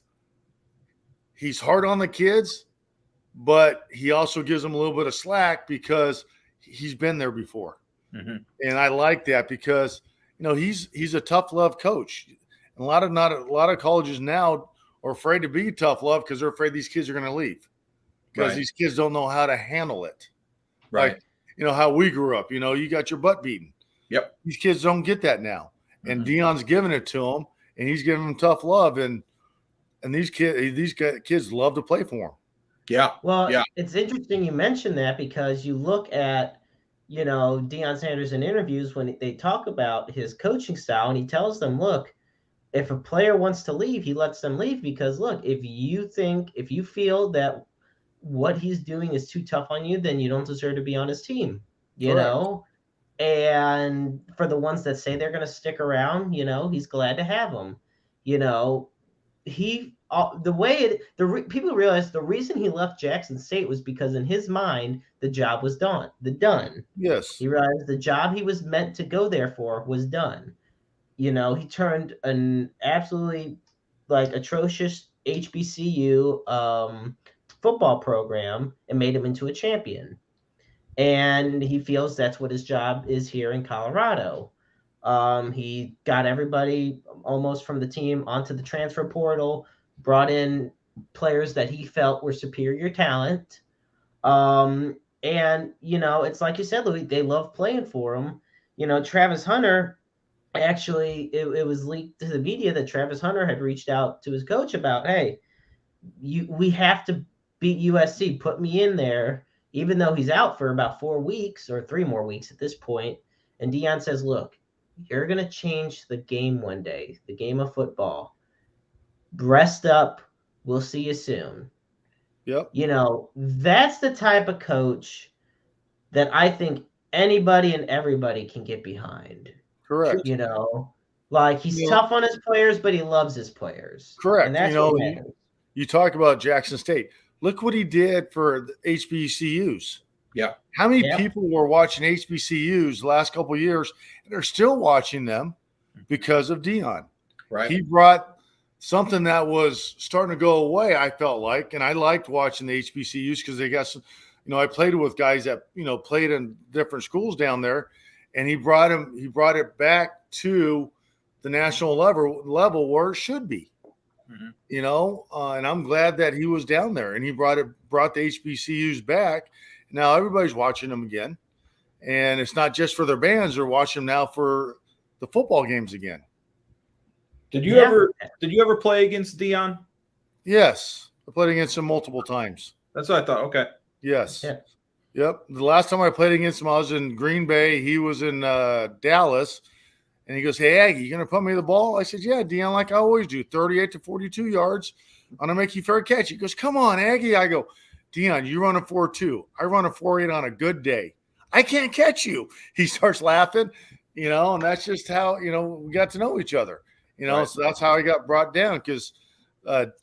hard on the kids, but he also gives them a little bit of slack because he's been there before. Mm-hmm. And I like that because, he's a tough love coach. And a lot of colleges now are afraid to be tough love because they're afraid these kids are going to leave because these kids don't know how to handle it. Right. Like, how we grew up, you got your butt beaten. Yep. These kids don't get that now. And Dion's giving it to them and he's giving them tough love. And these kids love to play for him. Yeah. Well, it's interesting you mentioned that because you look at, Deion Sanders in interviews when they talk about his coaching style and he tells them, look, if a player wants to leave, he lets them leave because, look, if you feel that what he's doing is too tough on you, then you don't deserve to be on his team, know? And for the ones that say they're going to stick around, he's glad to have them. People realize the reason he left Jackson State was because in his mind the job was done. Yes, he realized the job he was meant to go there for was done. He turned an absolutely atrocious HBCU football program and made him into a champion, and he feels that's what his job is here in Colorado. He got everybody almost from the team onto the transfer portal, brought in players that he felt were superior talent. And, it's like you said, Louie, they love playing for him. Travis Hunter, actually, it was leaked to the media that Travis Hunter had reached out to his coach about, hey, we have to beat USC, put me in there, even though he's out for about 4 weeks or 3 more weeks at this point. And Deion says, look, you're going to change the game one day, the game of football. Rest up. We'll see you soon. Yep. That's the type of coach that I think anybody and everybody can get behind. Correct. He's tough on his players, but he loves his players. Correct. And that's what matters. You talk about Jackson State. Look what he did for the HBCUs. Yeah. How many people were watching HBCUs the last couple of years and are still watching them because of Deion? Right. He brought something that was starting to go away, I felt like, and I liked watching the HBCUs because they got some, I played with guys that, played in different schools down there, and he brought it back to the national level where it should be. And I'm glad that he was down there and he brought the HBCUs back. Now everybody's watching them again, and it's not just for their bands; they're watching them now for the football games again. Did you ever play against Deion? Yes, I played against him multiple times. That's what I thought. Okay. Yes. Yeah. Yep. The last time I played against him, I was in Green Bay. He was in Dallas, And he goes, "Hey, Aggie, you going to punt me the ball?" I said, "Yeah, Dion, like I always do, 38 to 42 yards. I'm going to make you fair catch." He goes, "Come on, Aggie." I go, "Dion, you run a 4.2. I run a 4.8 on a good day. I can't catch you." He starts laughing, and that's just how, we got to know each other, Right. So that's how I got brought down because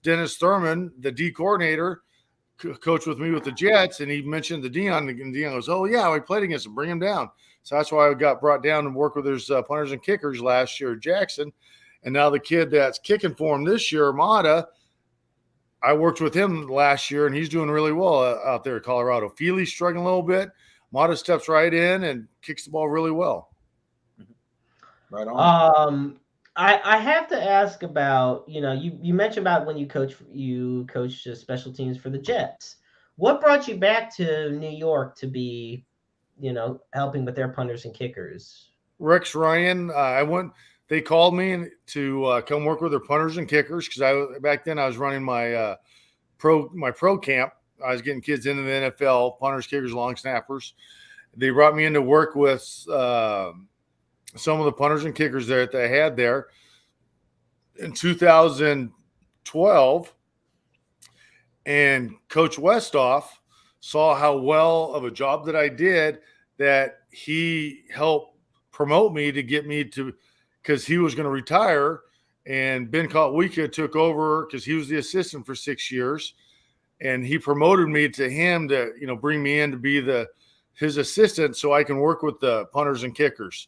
Dennis Thurman, the D coordinator, coached with me with the Jets, and he mentioned the Dion, and Dion goes, "Oh, yeah, we played against him. Bring him down." So that's why I got brought down and work with his punters and kickers last year at Jackson. And now the kid that's kicking for him this year, Mata, I worked with him last year, and he's doing really well out there in Colorado. Feely's struggling a little bit. Mata steps right in and kicks the ball really well. Right on. I have to ask about, you mentioned about when you coached special teams for the Jets. What brought you back to New York to be, helping with their punters and kickers? Rex Ryan, they called me to come work with their punters and kickers because back then I was running my pro camp. I was getting kids into the NFL, punters, kickers, long snappers. They brought me in to work with some of the punters and kickers that they had there in 2012. And Coach Westoff saw how well of a job that I did that he helped promote me to get me to, because he was going to retire, and Ben Kotwika took over because he was the assistant for 6 years, and he promoted me to him to, bring me in to be his assistant so I can work with the punters and kickers.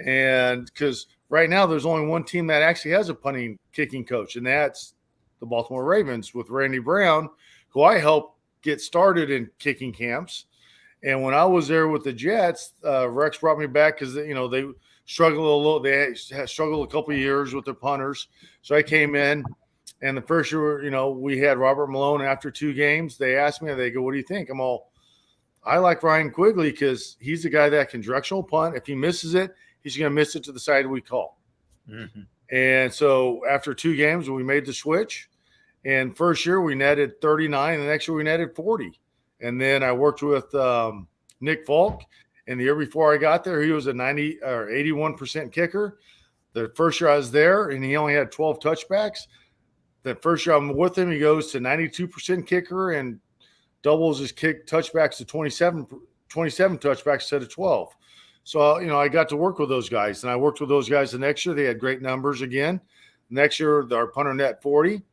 And because right now there's only one team that actually has a punting kicking coach, and that's the Baltimore Ravens with Randy Brown, who I helped get started in kicking camps. And when I was there with the Jets, Rex brought me back because they struggled a little. They had struggled a couple of years with their punters. So I came in, and the first year, we had Robert Malone. After 2 games, they asked me, they go, "What do you think?" I like Ryan Quigley because he's the guy that can directional punt. If he misses it, he's going to miss it to the side we call. Mm-hmm. And so after 2 games, we made the switch. And first year we netted 39, and the next year we netted 40. And then I worked with Nick Falk. And the year before I got there, he was a 90 or 81% kicker. The first year I was there, and he only had 12 touchbacks. The first year I'm with him, he goes to 92% kicker and doubles his kick touchbacks to 27 touchbacks instead of 12. So, I got to work with those guys, and I worked with those guys the next year. They had great numbers again. Next year, our punter net 40.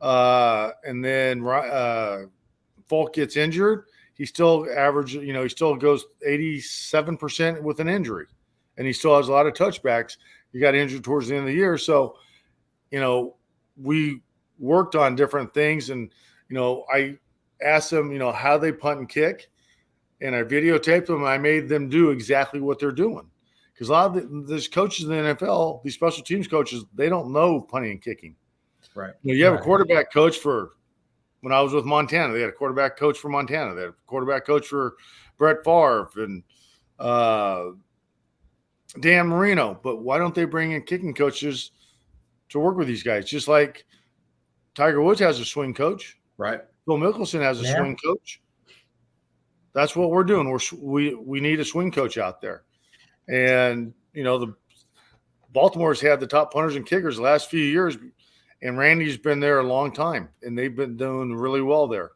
And then Falk gets injured. He still he still goes 87% with an injury, and he still has a lot of touchbacks. He got injured towards the end of the year. So, we worked on different things, and, I asked them, how they punt and kick, and I videotaped them, and I made them do exactly what they're doing. Because a lot of these coaches in the NFL, these special teams coaches, they don't know punting and kicking. Right. You have a quarterback coach when I was with Montana, they had a quarterback coach for Montana. They had a quarterback coach for Brett Favre and Dan Marino. But why don't they bring in kicking coaches to work with these guys? Just like Tiger Woods has a swing coach. Right. Phil Mickelson has a swing coach. That's what we're doing. We need a swing coach out there. And, the Baltimore's had the top punters and kickers the last few years, and Randy's been there a long time, and they've been doing really well there.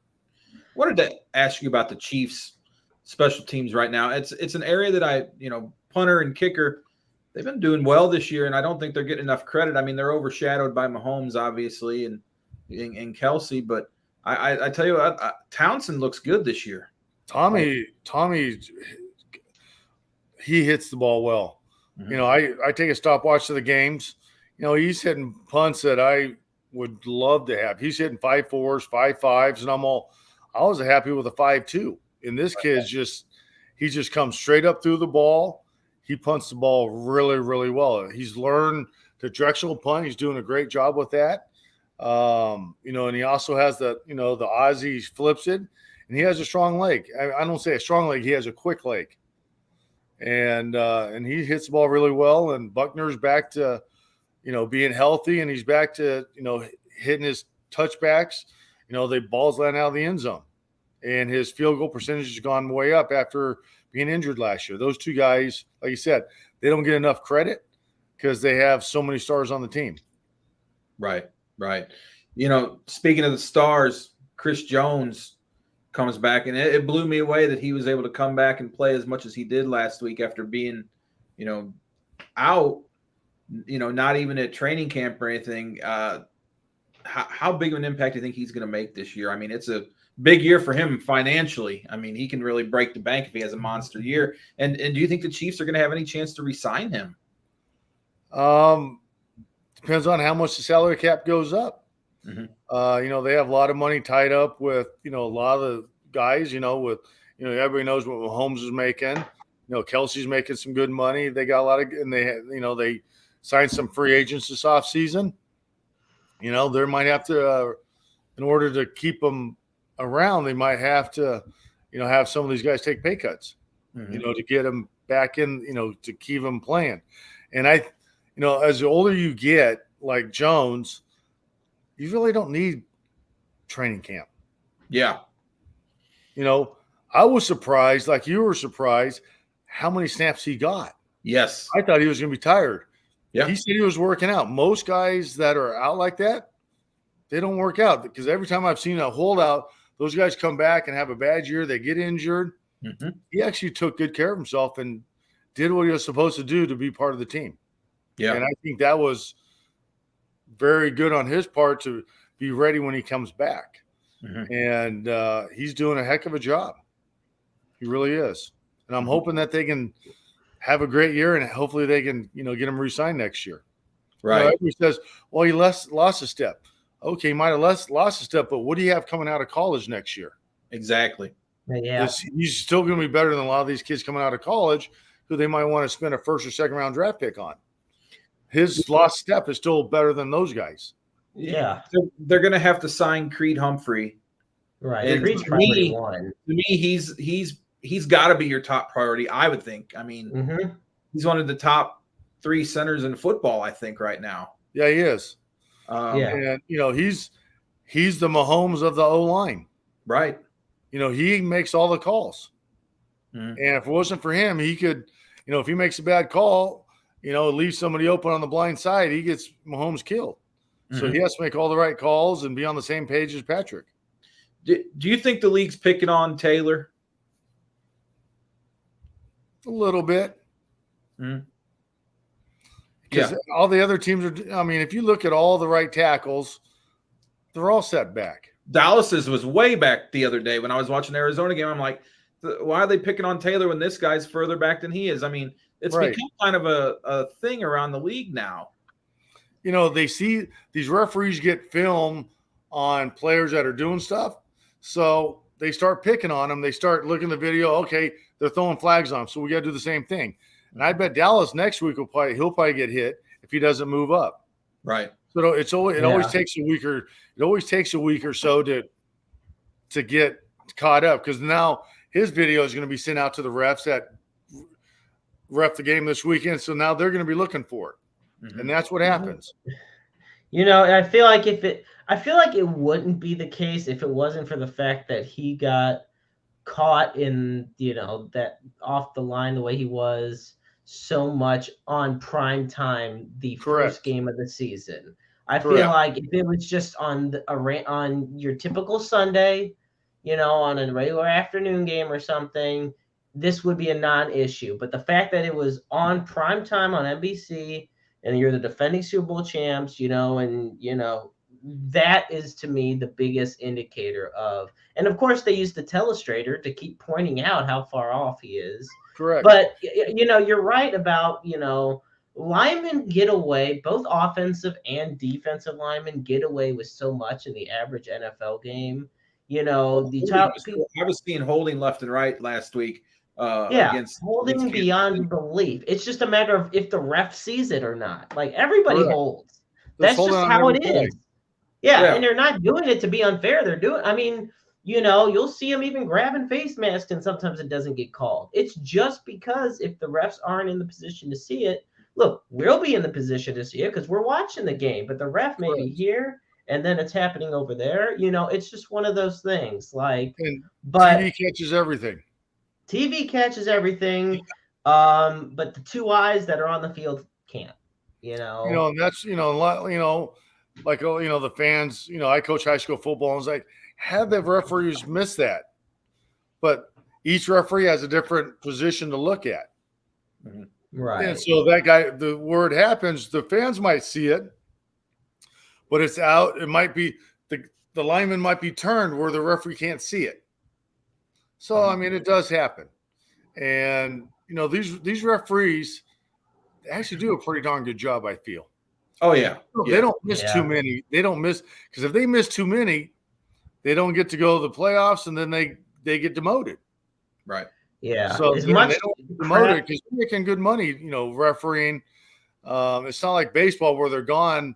Wanted to ask you about the Chiefs special teams right now. It's an area that punter and kicker, they've been doing well this year, and I don't think they're getting enough credit. I mean, they're overshadowed by Mahomes, obviously, and Kelsey, but I tell you what, Townsend looks good this year. Tommy, he hits the ball well. Mm-hmm. I take a stopwatch to the games. He's hitting punts that I would love to have. He's hitting 5.4s, 5.5s, and I was happy with a 5.2. And this kid's he just comes straight up through the ball. He punts the ball really, really well. He's learned the directional punt. He's doing a great job with that. And he also has the Aussie, he flips it, and he has a strong leg. I don't say a strong leg. He has a quick leg. And he hits the ball really well. And Buckner's back to, being healthy, and he's back to, hitting his touchbacks. The ball's landing out of the end zone. And his field goal percentage has gone way up after being injured last year. Those 2 guys, like you said, they don't get enough credit, because they have so many stars on the team. Right. Speaking of the stars, Chris Jones comes back, and it blew me away that he was able to come back and play as much as he did last week after being, out, not even at training camp or anything. How big of an impact do you think he's going to make this year? I mean, it's a big year for him financially. I mean, he can really break the bank if he has a monster year. And do you think the Chiefs are going to have any chance to re-sign him? Depends on how much the salary cap goes up. Mm-hmm. They have a lot of money tied up with, a lot of the guys, everybody knows what Mahomes is making. Kelsey's making some good money. They got a lot of, and they signed some free agents this offseason. They might have to, in order to keep them around, they might have to, have some of these guys take pay cuts, to get them back in, to keep them playing. And as the older you get, like Jones, you really don't need training camp. Yeah. I was surprised, like you were surprised, how many snaps he got. Yes. I thought he was going to be tired. Yeah. He said he was working out. Most guys that are out like that, they don't work out, because every time I've seen a holdout, those guys come back and have a bad year. They get injured. Mm-hmm. He actually took good care of himself and did what he was supposed to do to be part of the team. Yeah. And I think that was very good on his part to be ready when he comes back. Mm-hmm. And he's doing a heck of a job. He really is. And I'm hoping that they can have a great year, and hopefully they can, get him re-signed next year. Right. Everybody says, well, he lost a step. Okay, he might have lost a step, but what do you have coming out of college next year? Exactly. Yeah. He's still going to be better than a lot of these kids coming out of college who they might want to spend a first or second round draft pick on. His lost step is still better than those guys. Yeah. So they're going to have to sign Creed Humphrey. Right. And Creed's to me, he's got to be your top priority, I would think. I mean, he's one of the top 3 centers in football, I think, right now. Yeah, he is. Yeah. And, he's the Mahomes of the O-line. Right. He makes all the calls. Mm-hmm. And if it wasn't for him, he could, if he makes a bad call, leave somebody open on the blind side, he gets Mahomes killed. Mm-hmm. So he has to make all the right calls and be on the same page as Patrick. Do you think the league's picking on Taylor? A little bit. Mm-hmm. Because all the other teams are, if you look at all the right tackles, they're all set back. Dallas's was way back the other day when I was watching the Arizona game. I'm like, why are they picking on Taylor when this guy's further back than he is? I mean, it's become kind of a thing around the league now. They see these referees get film on players that are doing stuff. So they start picking on them. They start looking at the video. Okay, they're throwing flags on them, so we got to do the same thing. And I bet Dallas next week he'll probably get hit if he doesn't move up. Right. So it always takes a week or so to get caught up, because now his video is going to be sent out to the refs that ref the game this weekend. So now they're going to be looking for it, and that's what happens. I feel like it wouldn't be the case if it wasn't for the fact that he got caught in, that off the line the way he was so much on prime time the first game of the season. I feel like if it was just on your typical Sunday, on a regular afternoon game or something, this would be a non-issue. But the fact that it was on prime time on NBC and you're the defending Super Bowl champs, that is to me the biggest indicator of, and of course they use the telestrator to keep pointing out how far off he is. Correct. But you're right about, linemen get away, both offensive and defensive linemen get away with so much in the average NFL game. I was seeing holding left and right last week. Against beyond belief. It's just a matter of if the ref sees it or not. Like, everybody holds. That's just how it is. Yeah, and they're not doing it to be unfair. They're doing, you'll see them even grabbing face masks, and sometimes it doesn't get called. It's just because if the refs aren't in the position to see it, look, we'll be in the position to see it because we're watching the game, but the ref may be here, and then it's happening over there. It's just one of those things. But TV catches everything. TV catches everything, but the 2 eyes that are on the field can't. And that's, a lot, like, the fans, I coach high school football, and it's like, have the referees miss that? But each referee has a different position to look at. Right. And so that guy, where it happens, the fans might see it, but it's out. It might be the lineman might be turned where the referee can't see it. So, I mean, it does happen. And, these referees actually do a pretty darn good job, I feel. Oh, yeah. They don't miss too many. They don't miss, because if they miss too many, they don't get to go to the playoffs, and then they get demoted. Right. Yeah. So they don't get demoted because they're making good money, refereeing. It's not like baseball where they're gone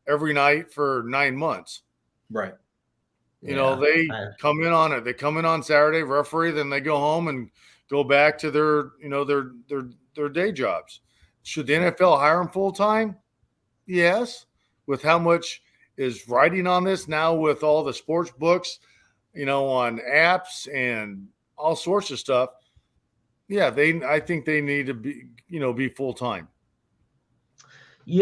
every night for 9 months. Right. They come in on it. They come in on Saturday, referee, then they go home and go back to their day jobs. Should the NFL hire them full time? Yes. With how much is writing on this now, with all the sports books, on apps and all sorts of stuff. Yeah, I think they need to be full time.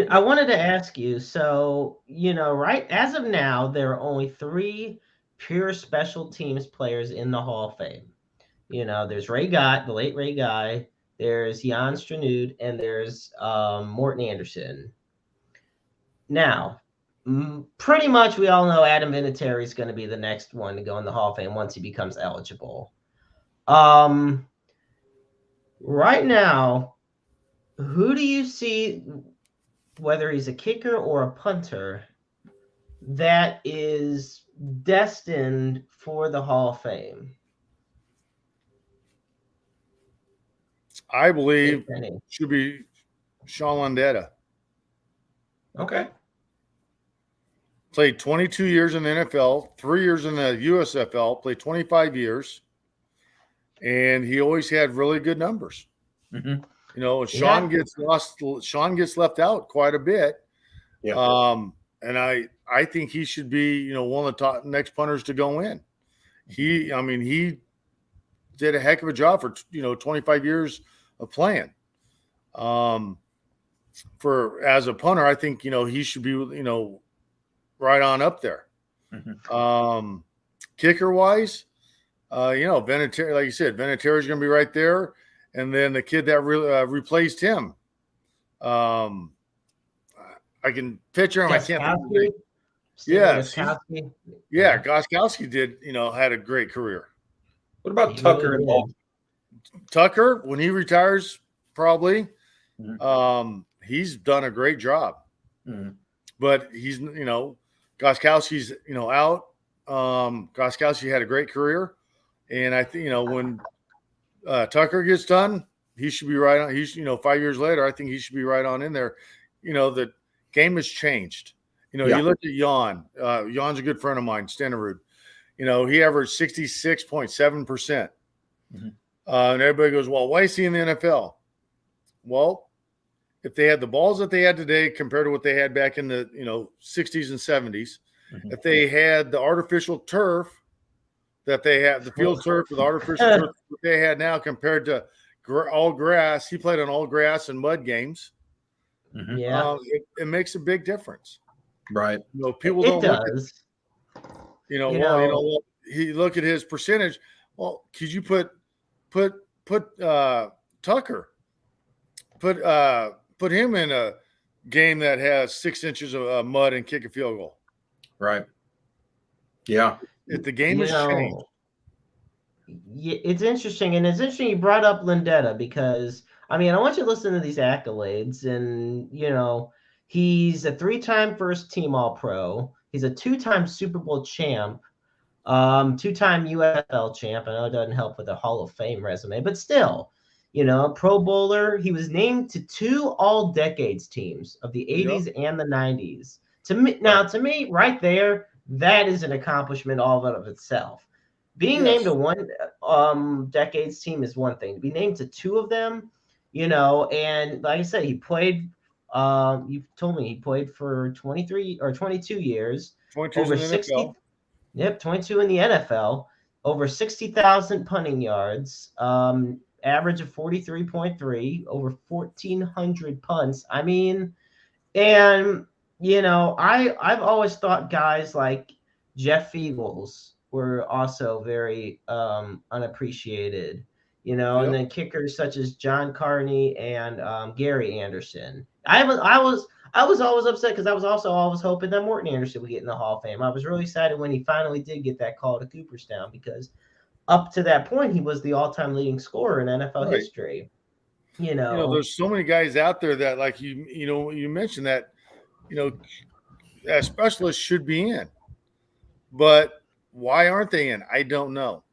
I wanted to ask you, so, right as of now, there are only 3 pure special teams players in the Hall of Fame. There's Ray Guy, the late Ray Guy, there's Jan Stranud, and there's Morton Anderson. Now, pretty much we all know Adam Vinatieri is going to be the next one to go in the Hall of Fame once he becomes eligible. Right now, who do you see, whether he's a kicker or a punter, that is destined for the Hall of Fame? I believe should be Sean Landetta. Okay. Played 22 years in the NFL, 3 years in the USFL, played 25 years, and he always had really good numbers. Sean gets left out quite a bit. Yeah. And I think he should be, one of the top next punters to go in. He did a heck of a job for 25 years of playing. For as a punter, I think he should be right on up there. Kicker wise, Vinatieri, like you said, Vinatieri's going to be right there, and then the kid that replaced him. I can picture him. I can't think of it. Yeah, Gostkowski did. Had a great career. What about Tucker and Ball? Tucker, when he retires, probably. He's done a great job. But he's, Gostkowski's, out. Gostkowski had a great career. And I think, when Tucker gets done, he should be right on. He's, 5 years later, I think he should be right on in there. The game has changed. You look at Jan. Jan's a good friend of mine, Stenerud. He averaged 66.7%. And everybody goes, well, why is he in the NFL? Well, if they had the balls that they had today compared to what they had back in the 60s and 70s, if they had the artificial turf that they have, the field turf with artificial turf that they had now compared to all grass, he played on all grass and mud games. It makes a big difference. Right. People don't look at, he look at his percentage. Well, could you put Tucker, put him in a game that has 6 inches of mud and kick a field goal? Right. Yeah. If the game has changed. It's interesting. And it's interesting you brought up Landetta because, I want you to listen to these accolades. And, he's a 3-time first team All-Pro. He's a 2-time Super Bowl champ, 2-time USFL champ. I know it doesn't help with a Hall of Fame resume, but still, Pro Bowler. He was named to 2 all-decades teams of the 80s and the 90s. To me, right there, that is an accomplishment all of itself. Being named to 1 decades team is one thing. To be named to 2 of them, and like I said, he played. You told me he played for 23 or 22 years. 22 over 60. NFL. Yep, 22 in the NFL. Over 60,000 punting yards. Average of 43.3. Over 1,400 punts. And I've always thought guys like Jeff Fiegels were also very unappreciated. And Yep. then kickers such as John Carney and Gary Anderson. I was always upset because I was also always hoping that Morton Anderson would get in the Hall of Fame. I was really excited when he finally did get that call to Cooperstown because up to that point he was the all-time leading scorer in NFL Right. history. There's so many guys out there that, like you mentioned that, specialists should be in, but why aren't they in? I don't know.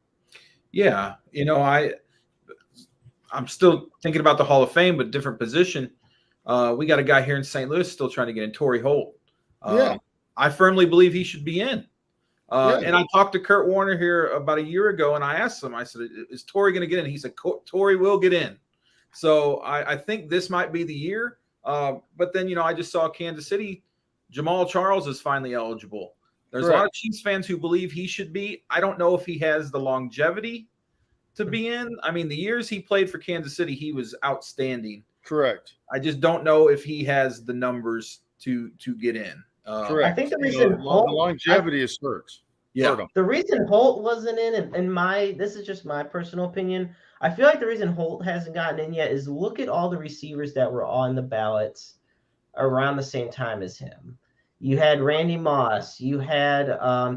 Yeah, I'm still thinking about the Hall of Fame, but different position. We got a guy here in St. Louis still trying to get in, Torrey Holt. Yeah. I firmly believe he should be in. Yeah. And I talked to Kurt Warner here about a year ago, and I asked him, I said, is Torrey going to get in? He said, Torrey will get in. So I think this might be the year. But then, I just saw Kansas City. Jamal Charles is finally eligible. There's Correct. a lot of Chiefs fans who believe he should be. I don't know if he has the longevity to be in. I mean, the years he played for Kansas City, he was outstanding. Correct. I just don't know if he has the numbers to get in. Correct. I think the reason the longevity is hurts. Yeah. The reason Holt wasn't in this is just my personal opinion. I feel like the reason Holt hasn't gotten in yet is look at all the receivers that were on the ballots around the same time as him. You had Randy Moss, you had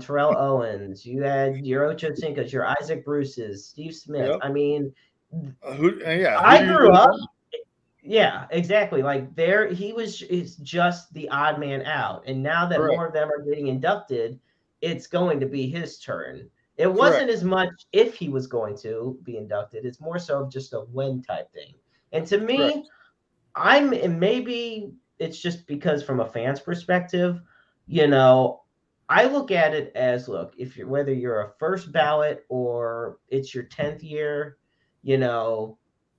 Terrell Owens, you had your Ocho Cincos, your Isaac Bruce's, Steve Smith. Yep. I mean, I grew up. Yeah, exactly. Like is just the odd man out. And now that more of them are getting inducted, it's going to be his turn. It wasn't as much if he was going to be inducted. It's more so just a when type thing. And to me, maybe it's just because from a fan's perspective, I look at it as, look, whether you're a first ballot or it's your 10th year,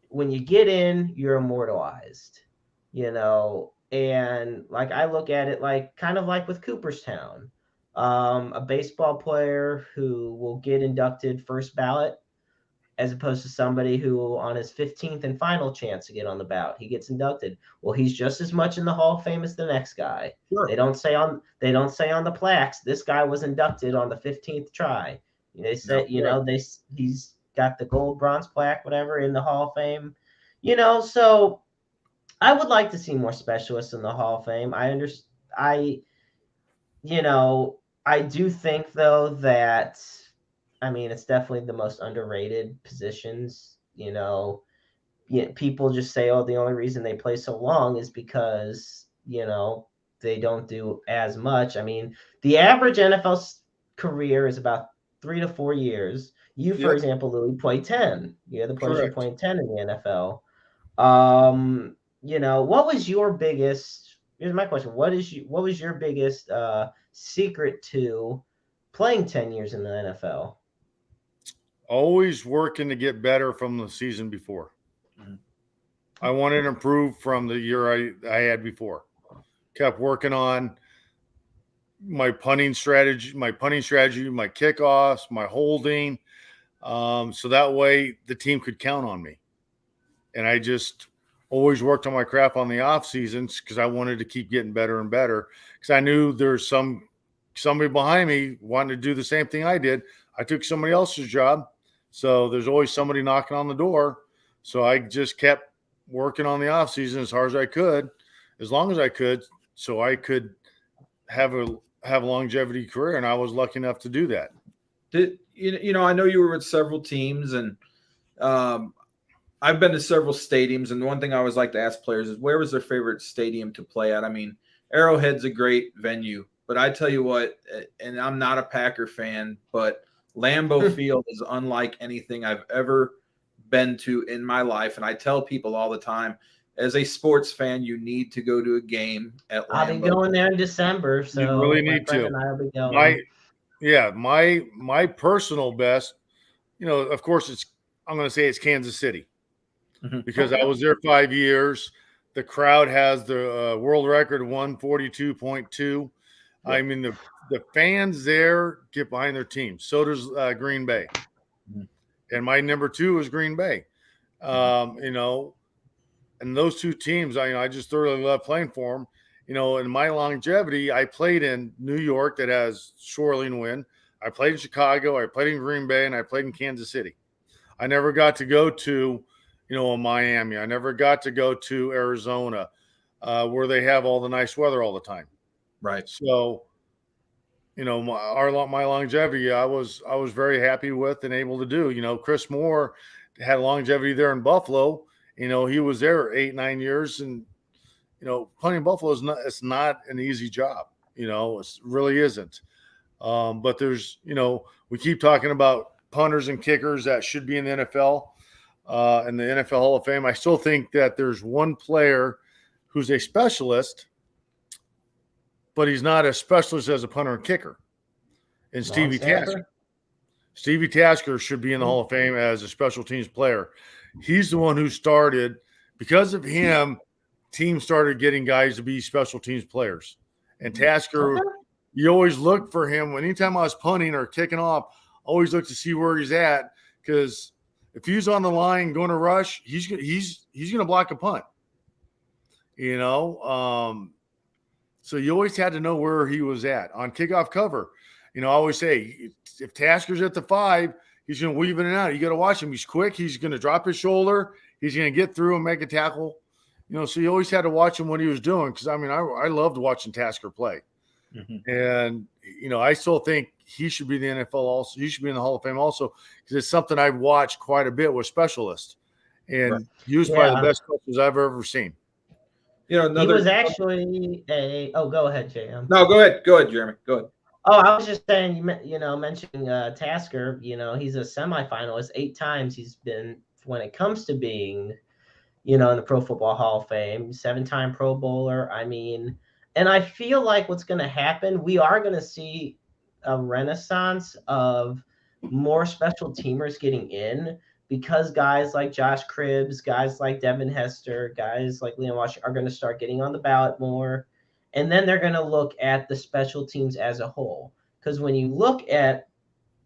when you get in, you're immortalized, and like I look at it like kind of like with Cooperstown, a baseball player who will get inducted first ballot as opposed to somebody who on his 15th and final chance to get on the ballot, he gets inducted. Well, he's just as much in the Hall of Fame as the next guy. Sure. They don't say on the plaques, this guy was inducted on the 15th try. They say, he's got the gold, bronze plaque, whatever, in the Hall of Fame. So I would like to see more specialists in the Hall of Fame. I do think though that, I mean, it's definitely the most underrated positions. People just say, oh, the only reason they play so long is because, they don't do as much. I mean, the average NFL career is about 3 to 4 years. You, for example, Louie, played 10. You had the pleasure of playing 10 in the NFL. What was your biggest? Here's my question: what was your biggest secret to playing 10 years in the NFL? Always working to get better from the season before. Mm-hmm. I wanted to improve from the year I had before. Kept working on my punting strategy, my kickoffs, my holding, so that way the team could count on me. And I just always worked on my craft on the off seasons because I wanted to keep getting better and better because I knew there's somebody behind me wanting to do the same thing I did. I took somebody else's job. So there's always somebody knocking on the door. So I just kept working on the off season as hard as I could, as long as I could, so I could have a longevity career. And I was lucky enough to do that. I know you were with several teams, and I've been to several stadiums. And the one thing I always like to ask players is, where was their favorite stadium to play at? I mean, Arrowhead's a great venue, but I tell you what, and I'm not a Packer fan, but Lambeau Field is unlike anything I've ever been to in my life. And I tell people all the time, as a sports fan, you need to go to a game at Lambeau. I'll be going there in December, so you really need to. And I'll be going. My personal best, of course, I'm going to say it's Kansas City, because I was there 5 years. The crowd has the world record 142.2. I mean, the fans there get behind their team. So does Green Bay. And my number 2 is Green Bay. And those two teams, I just thoroughly love playing for them. in my longevity, I played in New York that has shoreline wind. I played in Chicago. I played in Green Bay, and I played in Kansas City. I never got to go to, Miami. I never got to go to Arizona, where they have all the nice weather all the time. Right. So, my longevity, I was very happy with and able to do. Chris Moore had longevity there in Buffalo. He was there 8-9 years, and punting Buffalo it's not an easy job. It really isn't. But there's, we keep talking about punters and kickers that should be in the NFL, and the NFL Hall of Fame. I still think that there's one player who's a specialist, but he's not a specialist as a punter and kicker. And Stevie Tasker. Stevie Tasker should be in the Hall of Fame as a special teams player. He's the one who started, because of him, teams started getting guys to be special teams players. And Tasker, you always look for him. Anytime I was punting or kicking off, I always look to see where he's at, because if he's on the line going to rush, he's going to block a punt. So you always had to know where he was at. On kickoff cover, I always say, if Tasker's at the 5, he's going to weave in and out. You got to watch him. He's quick. He's going to drop his shoulder. He's going to get through and make a tackle. So you always had to watch him what he was doing, because, I loved watching Tasker play. Mm-hmm. And, I still think he should be in the NFL also. He should be in the Hall of Fame also, because it's something I've watched quite a bit with specialists and used by the best coaches I've ever seen. He was actually go ahead, JM. No, go ahead, Jeremy. Go ahead. Oh, I was just saying, mentioning Tasker, he's a semifinalist 8 times. He's been, when it comes to being, in the Pro Football Hall of Fame, 7-time Pro Bowler. And I feel like what's going to happen, we are going to see a renaissance of more special teamers getting in, because guys like Josh Cribbs, guys like Devin Hester, guys like Leon Walsh are going to start getting on the ballot more. And then they're going to look at the special teams as a whole. Because when you look at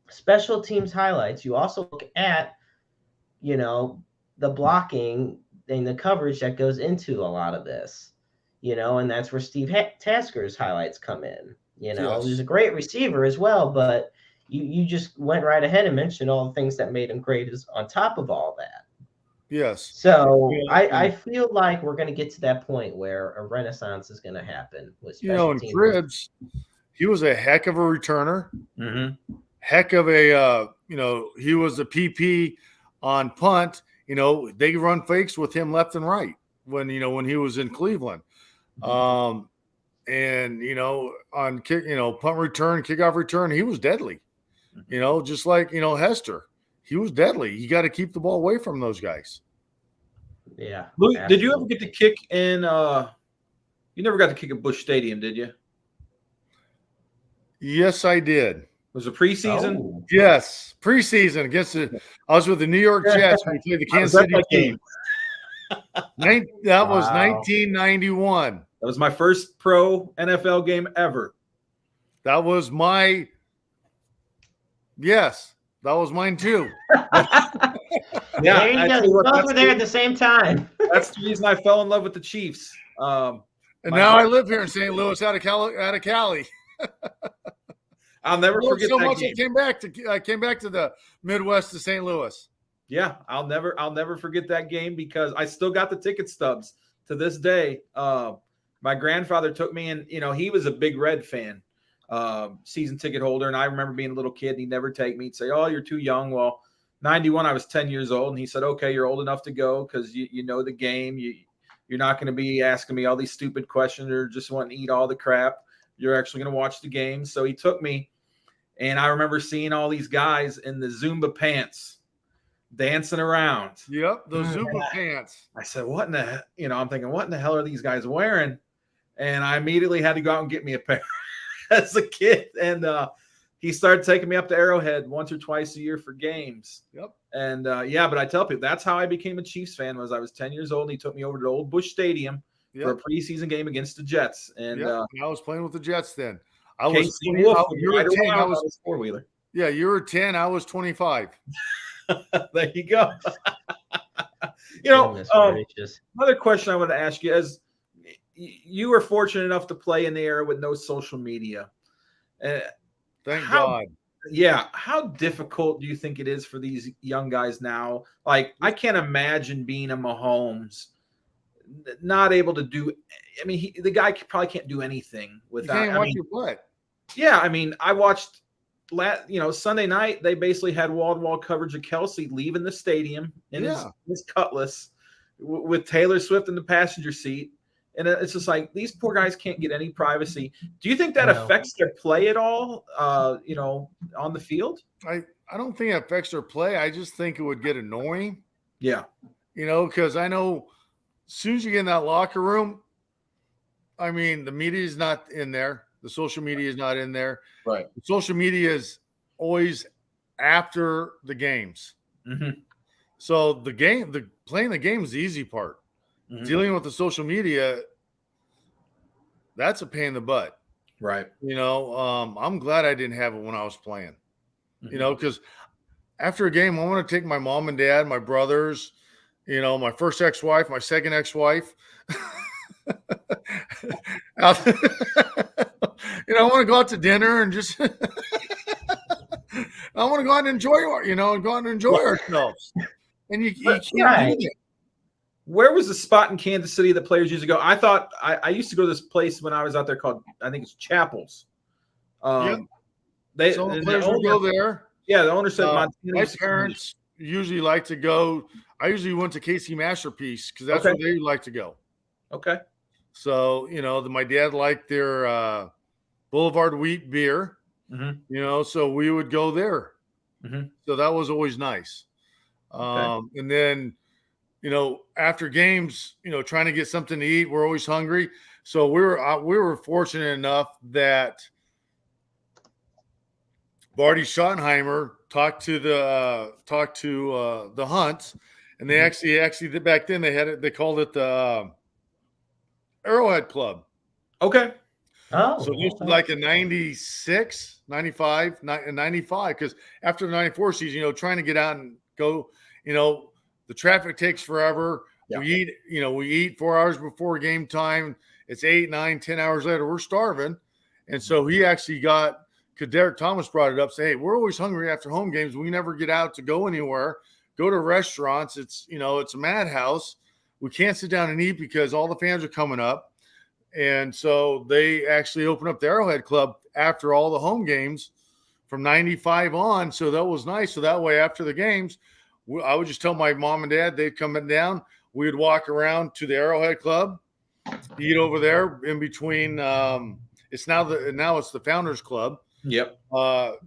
special teams highlights, you also look at, the blocking and the coverage that goes into a lot of this, and that's where Steve Tasker's highlights come in. Yes. He's a great receiver as well, but you just went right ahead and mentioned all the things that made him great is on top of all that. Yes. So I feel like we're going to get to that point where a renaissance is going to happen with special teams. And Cribbs, he was a heck of a returner. Mm-hmm. Heck of a, he was a PP on punt. They run fakes with him left and right when he was in Cleveland. Mm-hmm. On kick, punt return, kickoff return, he was deadly. Just like, Hester. He was deadly. You got to keep the ball away from those guys. Yeah. Louie, did you ever get to kick in you never got to kick at Busch Stadium, did you? Yes, I did. Was it preseason? Oh. Yes, preseason against I was with the New York Jets when we played the Kansas City team. That was 1991. That was my first pro NFL game ever. That was my Yes, that was mine too. Yeah, there you go. Both were there at the same time. That's the reason I fell in love with the Chiefs. And now I live here in St. Louis, out of Cali. I'll never forget so that much. game. I came back to the Midwest to St. Louis. Yeah, I'll never forget that game because I still got the ticket stubs to this day. My grandfather took me, and he was a big Red fan, season ticket holder, and I remember being a little kid. And he'd never take me. He'd say, "Oh, you're too young." Well, 91, I was 10 years old, and he said, "Okay, you're old enough to go because you know the game. You're not going to be asking me all these stupid questions or just wanting to eat all the crap. You're actually going to watch the game." So he took me, and I remember seeing all these guys in the Zumba pants dancing around. Yep, those Zumba pants. I said, "What in the I'm thinking, what in the hell are these guys wearing?" And I immediately had to go out and get me a pair as a kid. And he started taking me up to Arrowhead once or twice a year for games. Yep. And but I tell people that's how I became a Chiefs fan. Was I was 10 years old, and he took me over to the old Busch Stadium for a preseason game against the Jets. And I was playing with the Jets then. I was you were 10. I was four-wheeler. Yeah, you were 10. I was 25. There you go. Another question I want to ask you is, you were fortunate enough to play in the era with no social media. Thank God. Yeah. How difficult do you think it is for these young guys now? Like, I can't imagine being a Mahomes, not able to do. I mean, the guy probably can't do anything without. You can't watch your butt. Yeah, I mean, I watched. Sunday night they basically had wall-to-wall coverage of Kelsey leaving the stadium in his Cutlass with Taylor Swift in the passenger seat. And it's just like, these poor guys can't get any privacy. Do you think that affects their play at all, on the field? I don't think it affects their play. I just think it would get annoying. Yeah. Because I know as soon as you get in that locker room, I mean, the media is not in there. The social media is not in there. Right. The social media is always after the games. Mm-hmm. So playing the game is the easy part. Mm-hmm. Dealing with the social media, that's a pain in the butt. Right. I'm glad I didn't have it when I was playing. Mm-hmm. Because after a game, I want to take my mom and dad, my brothers, my first ex-wife, my second ex-wife. I want to go out to dinner and just I want to go out and enjoy ourselves. And you can't do it. Where was the spot in Kansas City that players used to go? I thought I used to go to this place when I was out there called, I think it's Chapels. The players would go there. Yeah, the owner said my parents usually like to go. I usually went to Casey Masterpiece because that's where they like to go. Okay. So, my dad liked their Boulevard Wheat beer, mm-hmm. So we would go there. Mm-hmm. So that was always nice. And then, after games, trying to get something to eat, we're always hungry. So we were fortunate enough that Barty Schottenheimer talked to the Hunts, and they actually back then they called it the Arrowhead Club. Okay. Oh. So this was like a 96, 95, 95, because after the 94 season, trying to get out and go, the traffic takes forever. Yeah. We eat 4 hours before game time. It's 8, 9, 10 hours later. We're starving. And so he actually because Derek Thomas brought it up, say, hey, we're always hungry after home games. We never get out to go anywhere, go to restaurants. It's, it's a madhouse. We can't sit down and eat because all the fans are coming up. And so they actually opened up the Arrowhead Club after all the home games from 95 on. So that was nice. So that way, after the games, I would just tell my mom and dad, they'd come down. We would walk around to the Arrowhead Club, eat over there in between. Now it's the Founders Club. Yep.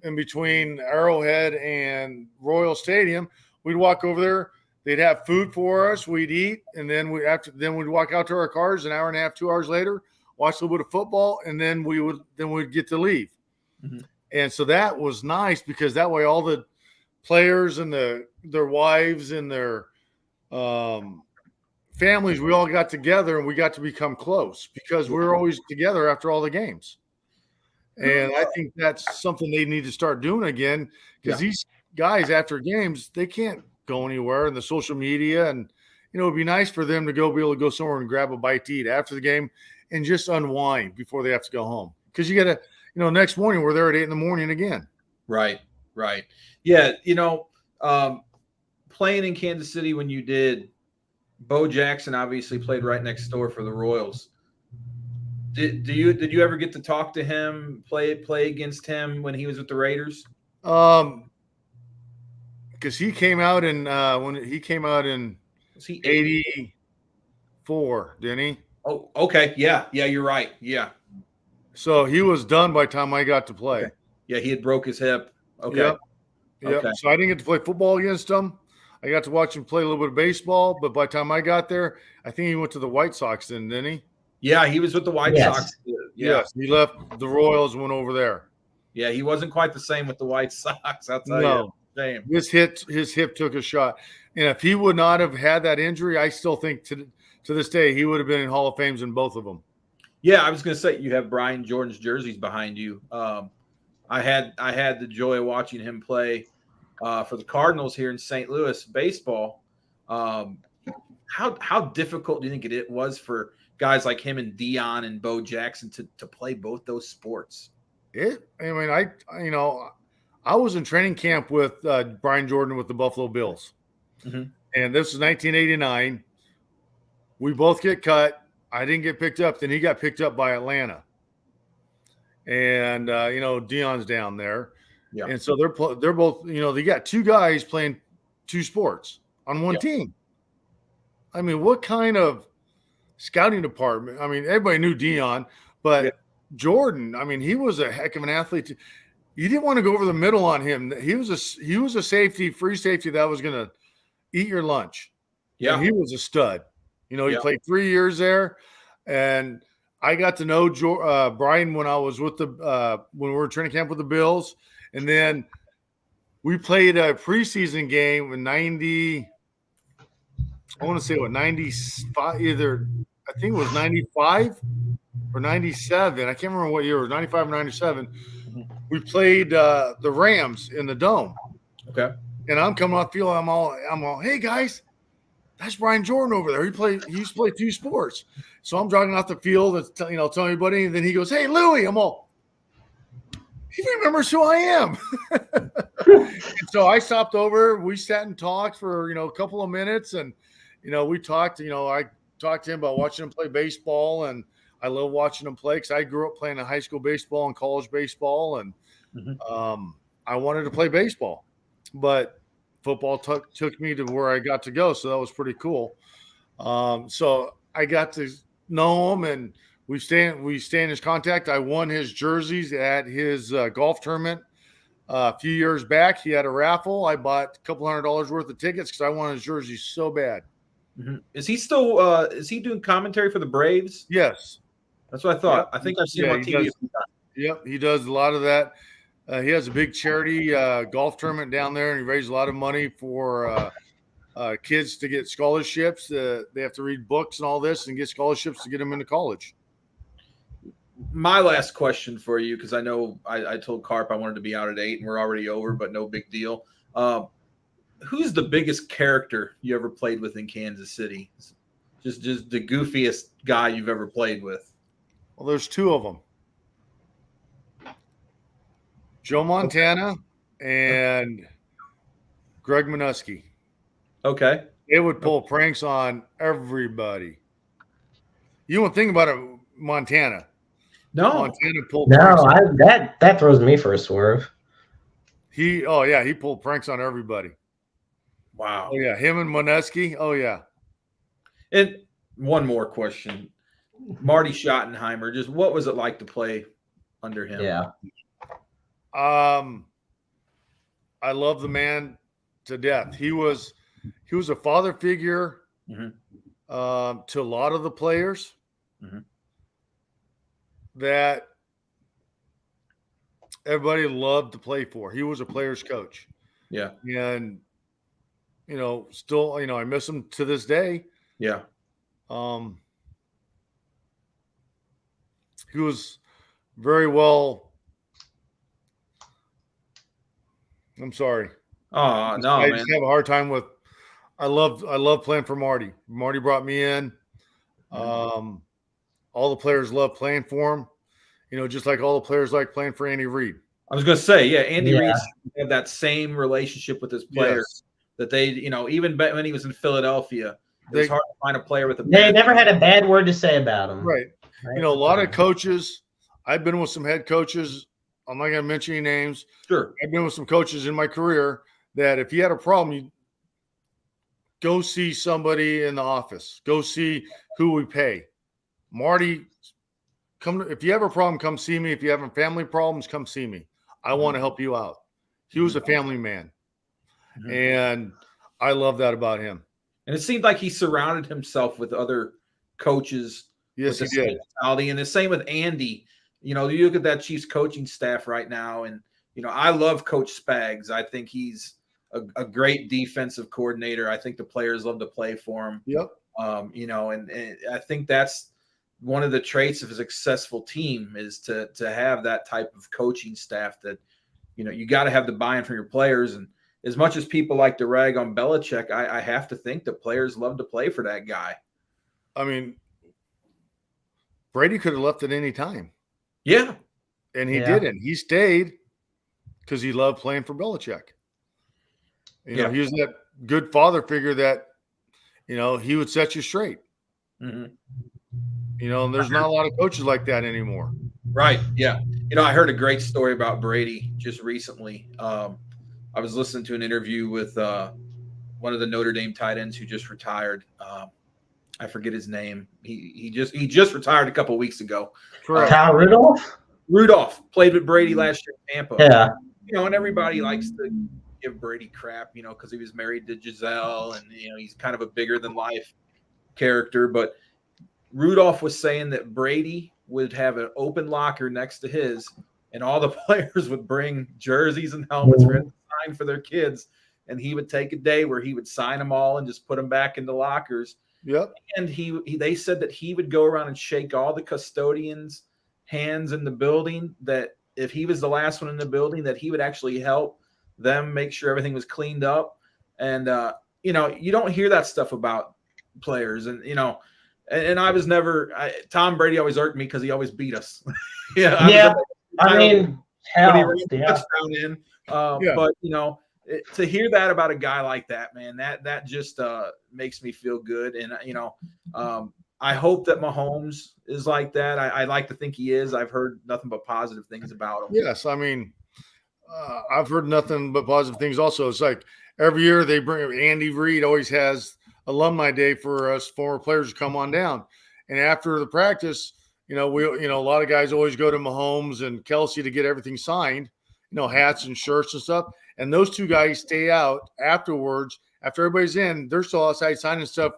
In between Arrowhead and Royal Stadium, we'd walk over there. They'd have food for us. We'd eat, and then we'd walk out to our cars. An hour and a half, 2 hours later, watch a little bit of football, and then we'd get to leave. Mm-hmm. And so that was nice because that way all the players and their wives and their families, we all got together and we got to become close because we were always together after all the games. And I think that's something they need to start doing again because these guys after games, they can't go anywhere in the social media. And, it'd be nice for them to be able to go somewhere and grab a bite to eat after the game and just unwind before they have to go home. Because you got to, next morning we're there at 8 a.m. again. Right. Yeah. Playing in Kansas City when you did, Bo Jackson obviously played right next door for the Royals. Did you ever get to talk to him, play against him when he was with the Raiders? Because he came out in was he 84, didn't he? Oh, okay. Yeah, you're right. Yeah. So he was done by the time I got to play. Okay. Yeah, he had broke his hip. Okay. Yep. Okay. So I didn't get to play football against him. I got to watch him play a little bit of baseball, but by the time I got there, I think he went to the White Sox then, didn't he? Yeah, he was with the White Sox. Yeah. Yes, he left the Royals and went over there. Yeah, he wasn't quite the same with the White Sox. I'll tell you. Shame. His hip took a shot. And if he would not have had that injury, I still think to this day he would have been in Hall of Fames in both of them. Yeah, I was going to say you have Brian Jordan's jerseys behind you. I had the joy of watching him play for the Cardinals here in St. Louis baseball. How difficult do you think it was for guys like him and Dion and Bo Jackson to play both those sports. I was in training camp with Brian Jordan with the Buffalo Bills. Mm-hmm. And this was 1989. We both get cut. I didn't get picked up. Then he got picked up by Atlanta. And, Dion's down there. Yeah. And so they're both, they got two guys playing two sports on one team. I mean, what kind of scouting department? I mean, everybody knew Dion, but Jordan, I mean, he was a heck of an athlete. You didn't want to go over the middle on him. He was a safety, free safety that was going to eat your lunch. Yeah. And he was a stud. He played 3 years there. And I got to know Brian when I was with when we were training camp with the Bills. And then we played a preseason game in 95, either I think it was 95 or 97. I can't remember what year it was, 95 or 97. We played the Rams in the Dome. Okay. And I'm coming off the field. I'm all, hey guys, that's Brian Jordan over there. He used to play two sports. So I'm jogging off the field and telling everybody. And then he goes, hey, Louie. I'm all, he remembers who I am. So I stopped over. We sat and talked for, a couple of minutes. And, we talked, I talked to him about watching him play baseball. And I love watching him play because I grew up playing high school baseball and college baseball. And I wanted to play baseball. But football took me to where I got to go. So that was pretty cool. So I got to know him, and we stay in his contact. I won his jerseys at his golf tournament a few years back. He had a raffle. I bought a couple $100 worth of tickets because I wanted his jerseys so bad. Mm-hmm. Is he still is he doing commentary for the Braves? Yes. That's what I thought. Yep. I think I've seen him on TV. Yep, he does a lot of that. He has a big charity golf tournament down there, and he raises a lot of money for kids to get scholarships. They have to read books and all this and get scholarships to get them into college. My last question for you, because I know I told Carp I wanted to be out at 8, and we're already over, but no big deal. Who's the biggest character you ever played with in Kansas City? Just the goofiest guy you've ever played with. Well, there's two of them. Joe Montana and Greg Minuski. Okay. They would pull pranks on everybody. You won't think about it, Montana. No. Montana pulled pranks on that throws me for a swerve. He pulled pranks on everybody. Wow. Oh, yeah. Him and Minuski. Oh, yeah. And one more question. Marty Schottenheimer, just what was it like to play under him? Yeah. I love the man to death. He was a father figure to a lot of the players that everybody loved to play for. He was a player's coach. Yeah. And, still, I miss him to this day. Yeah. He was very well. I'm sorry. Oh, no, I man. just have a hard time with. I love playing for Marty. Marty brought me in. All the players love playing for him. Just like all the players like playing for Andy Reid. I was going to say, yeah, Andy Reid had that same relationship with his players that they, even when he was in Philadelphia, it was hard to find a player with a. They never had a bad word to say about him. Right. A lot of coaches. I've been with some head coaches. I'm not going to mention any names. Sure. I've been with some coaches in my career that if you had a problem, you go see somebody in the office. Go see who we pay. Marty, if you have a problem, come see me. If you have family problems, come see me. I want to help you out. He was a family man. And I love that about him. And it seemed like he surrounded himself with other coaches. Yes, he did. And the same with Andy. You look at that Chiefs coaching staff right now, and, I love Coach Spags. I think he's a great defensive coordinator. I think the players love to play for him. Yep. And I think that's one of the traits of a successful team is to have that type of coaching staff that, you got to have the buy-in from your players. And as much as people like to rag on Belichick, I have to think the players love to play for that guy. I mean, Brady could have left at any time. Yeah. And he didn't. He stayed because he loved playing for Belichick. You know, he was that good father figure that, you know, he would set you straight. Mm-hmm. You know, and there's not a lot of coaches like that anymore. Right. Yeah. You know, I heard a great story about Brady just recently. I was listening to an interview with one of the Notre Dame tight ends who just retired. I forget his name. He just retired a couple of weeks ago. Kyle Rudolph? Rudolph played with Brady last year in Tampa. Yeah. You know, and everybody likes to give Brady crap, you know, because he was married to Giselle and, you know, he's kind of a bigger than life character. But Rudolph was saying that Brady would have an open locker next to his, and all the players would bring jerseys and helmets for him to sign for their kids. And he would take a day where he would sign them all and just put them back in the lockers. Yep. And they said that he would go around and shake all the custodians' hands in the building, that if he was the last one in the building, that he would actually help them make sure everything was cleaned up. And, you know, you don't hear that stuff about players. And, you know, and I was never – Tom Brady always irked me because he always beat us. I mean, hell, when he ran the touchdown in. But, you know, to hear that about a guy like that, man, that just makes me feel good. And, you know, I hope that Mahomes is like that. I like to think he is. I've heard nothing but positive things about him. Yes, I mean, I've heard nothing but positive things also. It's like every year they bring – Andy Reid always has alumni day for us former players to come on down. And after the practice, you know, a lot of guys always go to Mahomes and Kelsey to get everything signed, you know, hats and shirts and stuff. And those two guys stay out afterwards. After everybody's in, they're still outside signing stuff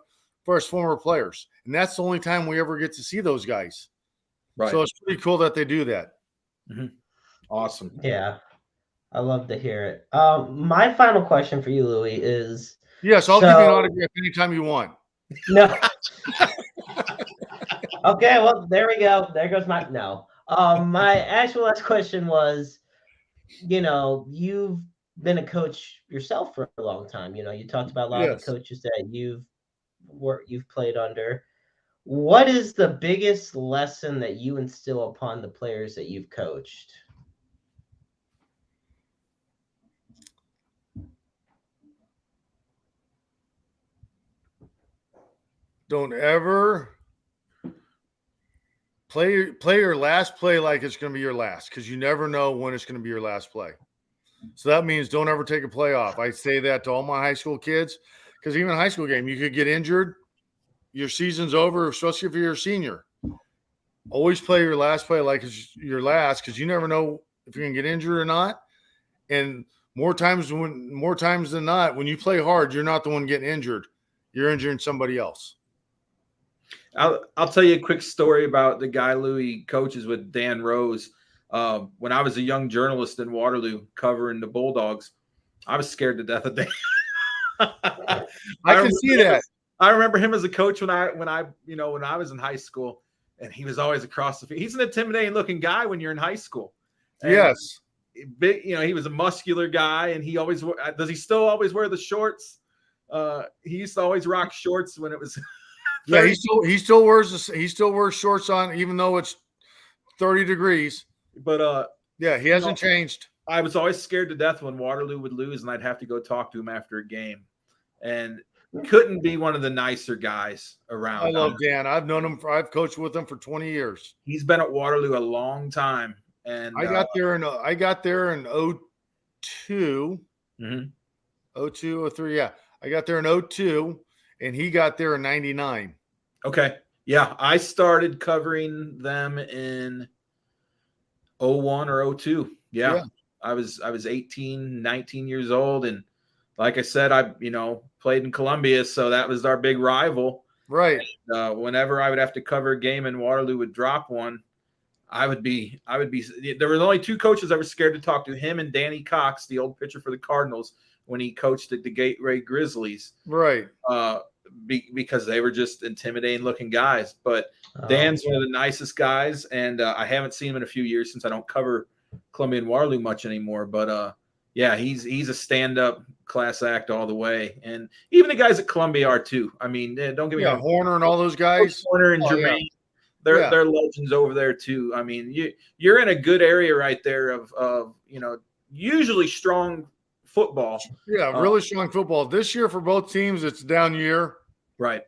for us former players. And that's the only time we ever get to see those guys. Right. So it's pretty cool that they do that. Mm-hmm. Awesome. Yeah. I love to hear it. My final question for you, Louie, is – yes, I'll give you an autograph anytime you want. No. Okay, well, there we go. There goes my – no. My actual last question was, you know, you've been a coach yourself for a long time. You know, you talked about a lot of the coaches that you've played under. What is the biggest lesson that you instill upon the players that you've coached? Don't ever play your last play like it's going to be your last, because you never know when it's going to be your last play. So that means don't ever take a play off. I say that to all my high school kids, because even in a high school game, you could get injured. Your season's over, especially if you're a senior. Always play your last play like it's your last, because you never know if you're going to get injured or not. And more times than not, when you play hard, you're not the one getting injured. You're injuring somebody else. I'll tell you a quick story about the guy Louie coaches with, Dan Rose. When I was a young journalist in Waterloo covering the Bulldogs, I was scared to death of Dan. I can see that. I remember him as a coach when I was in high school, and he was always across the field. He's an intimidating looking guy when you're in high school. And yes. Big, you know, he was a muscular guy, and he always does he still always wear the shorts? He used to always rock shorts when it was. Yeah, he still wears shorts on, even though it's 30 degrees. But yeah, he hasn't changed. I was always scared to death when Waterloo would lose, and I'd have to go talk to him after a game, and couldn't be one of the nicer guys around. I love Dan. I've known him. I've coached with him for 20 years. He's been at Waterloo a long time, and I got there in 02. Mm-hmm. 02, 03. Yeah, I got there in 02. And he got there in 99. Okay. Yeah. I started covering them in 01 or 02. Yeah. I was 18, 19 years old. And like I said, I played in Columbia. So that was our big rival. Right. And, whenever I would have to cover a game and Waterloo would drop one, I would be, there were only two coaches I was scared to talk to, him and Danny Cox, the old pitcher for the Cardinals, when he coached at the Gateway Grizzlies. Right. Because they were just intimidating looking guys. But Dan's one of the nicest guys, and I haven't seen him in a few years since I don't cover Columbia and Waterloo much anymore. But yeah, he's a stand-up class act all the way. And even the guys at Columbia are too. I mean, don't get me wrong. Horner and all those guys. Horner and Jermaine. they're legends over there too. I mean, you're in a good area right there of usually strong football. Yeah, really strong football. This year for both teams, it's a down year. Right.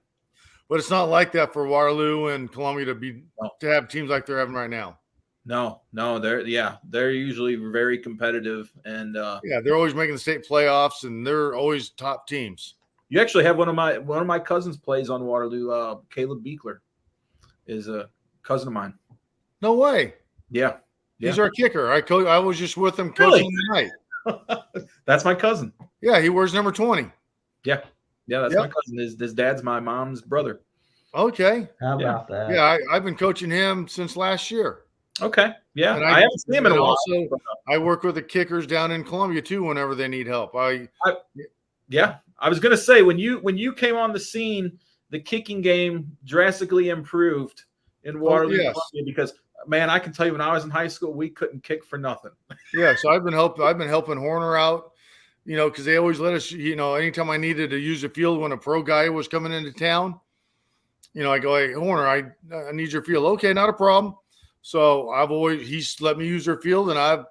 But it's not like that for Waterloo and Columbia to have teams like they're having right now. No, they're usually very competitive, and they're always making the state playoffs, and they're always top teams. You actually have one of my cousins plays on Waterloo. Caleb Beekler is a cousin of mine. No way. Yeah. He's our kicker. I was just with him coaching tonight. That's my cousin. Yeah, he wears number 20. Yeah, that's my cousin. His dad's my mom's brother. Okay. How about that? Yeah, I've been coaching him since last year. Okay. Yeah, and I haven't seen him in a while. Also, I work with the kickers down in Columbia too whenever they need help. I was going to say when you came on the scene, the kicking game drastically improved in Waterloo, Columbia, because man, I can tell you when I was in high school, we couldn't kick for nothing. Yeah, so I've been helping Horner out, because they always let us, anytime I needed to use the field when a pro guy was coming into town, I go, hey, Horner, I need your field. Okay, not a problem. So he's let me use their field, and I've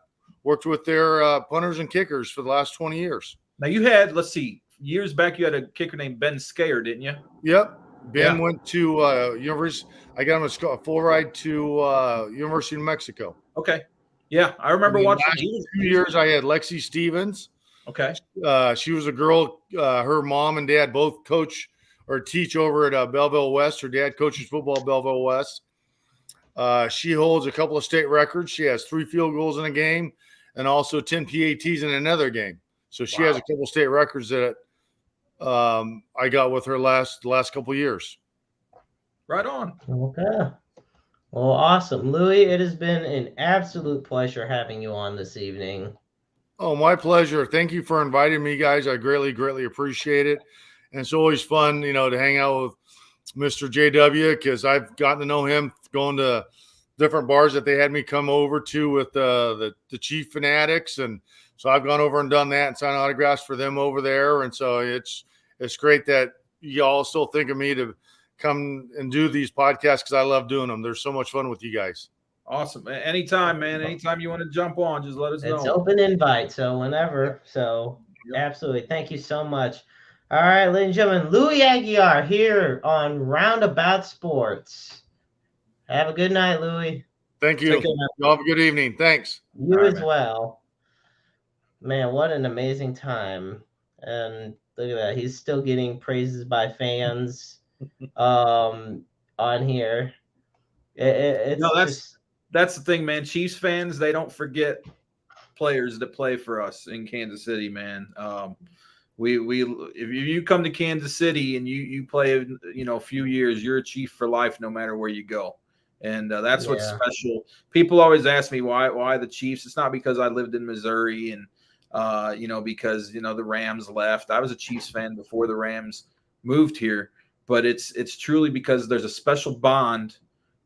worked with their punters and kickers for the last 20 years. Now you had, let's see, years back you had a kicker named Ben Skayer, didn't you? Yep. Ben went to University. I got him a full ride to University of New Mexico. Okay. Yeah, I remember watching. Last 2 years, I had Lexi Stevens. Okay. She was a girl. Her mom and dad both coach or teach over at Belleville West. Her dad coaches football at Belleville West. She holds a couple of state records. She has 3 field goals in a game and also 10 PATs in another game. So she has a couple of state records that I got with her last couple of years. Right on. Okay. Well, awesome. Louie, it has been an absolute pleasure having you on this evening. Oh, my pleasure. Thank you for inviting me, guys. I greatly, greatly appreciate it. And it's always fun, to hang out with Mr. JW, because I've gotten to know him going to different bars that they had me come over to with the Chief Fanatics. And so I've gone over and done that and signed autographs for them over there. And so it's great that y'all still think of me to come and do these podcasts, because I love doing them. They're so much fun with you guys. Awesome. Anytime, man. Anytime you want to jump on, just let us know. It's open invite, so whenever. So absolutely. Thank you so much. All right, ladies and gentlemen, Louie Aguiar here on Roundabout Sports. Have a good night, Louie. Thank you. Y'all have a good evening. Thanks. You as well. Man, what an amazing time. And look at that. He's still getting praises by fans on here. That's the thing, man. Chiefs fans, they don't forget players that play for us in Kansas City, man. If you come to Kansas City and you play, a few years, you're a Chief for life, no matter where you go. And that's what's special. People always ask me why the Chiefs. It's not because I lived in Missouri and because the Rams left. I was a Chiefs fan before the Rams moved here, but it's truly because there's a special bond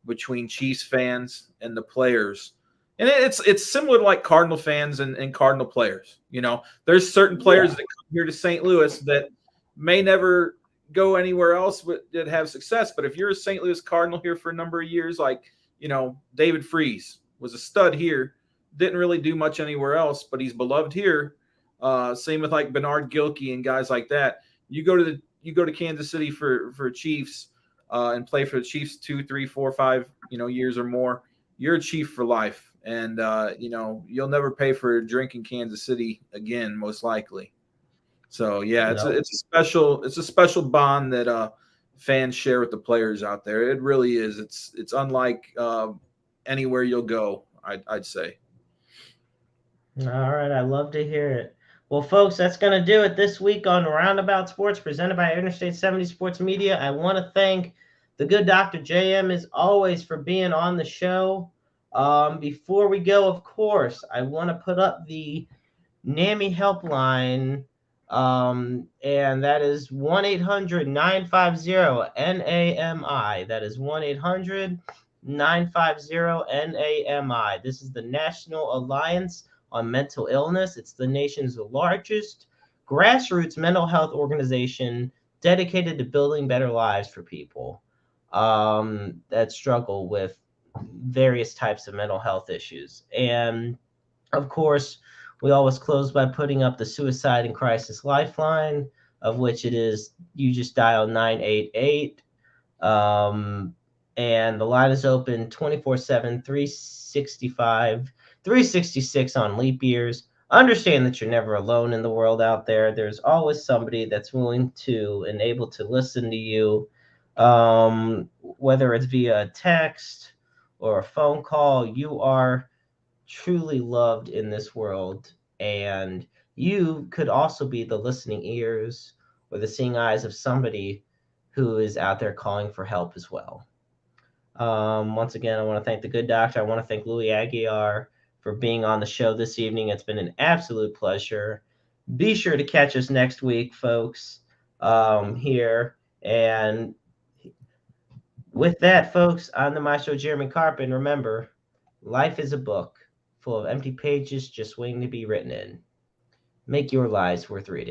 between Chiefs fans and the players. And it's similar to like Cardinal fans and Cardinal players. There's certain players that come here to St. Louis that may never go anywhere else but that have success. But if you're a St. Louis Cardinal here for a number of years, like, David Freese was a stud here, didn't really do much anywhere else, but he's beloved here. Same with like Bernard Gilkey and guys like that. You go to Kansas City for Chiefs and play for the Chiefs 2, 3, 4, 5 years or more. You're a Chief for life. And, you'll never pay for a drink in Kansas City again, most likely. So, it's a special bond that fans share with the players out there. It really is. It's unlike anywhere you'll go, I'd say. All right. I love to hear it. Well, folks, that's going to do it this week on Roundabout Sports, presented by Interstate 70 Sports Media. I want to thank the good Dr. JM, as always, for being on the show. Before we go, of course, I want to put up the NAMI helpline, and that is 1-800-950-NAMI. That is 1-800-950-NAMI. This is the National Alliance on Mental Illness. It's the nation's largest grassroots mental health organization dedicated to building better lives for people. that struggle with various types of mental health issues. And of course, we always close by putting up the Suicide and Crisis Lifeline, of which it is you just dial 988. And the line is open 24/7, 365, 366 on leap years. Understand that you're never alone in the world out there. There's always somebody that's willing to and able to listen to you, whether it's via a text or a phone call. You are truly loved in this world, and you could also be the listening ears or the seeing eyes of somebody who is out there calling for help as well. Once again, I want to thank the good doctor. I want to thank Louie Aguiar for being on the show this evening. It's been an absolute pleasure. Be sure to catch us next week, folks, here. And with that, folks, I'm the maestro Jeremy Carpin. Remember, life is a book full of empty pages just waiting to be written in. Make your lives worth reading.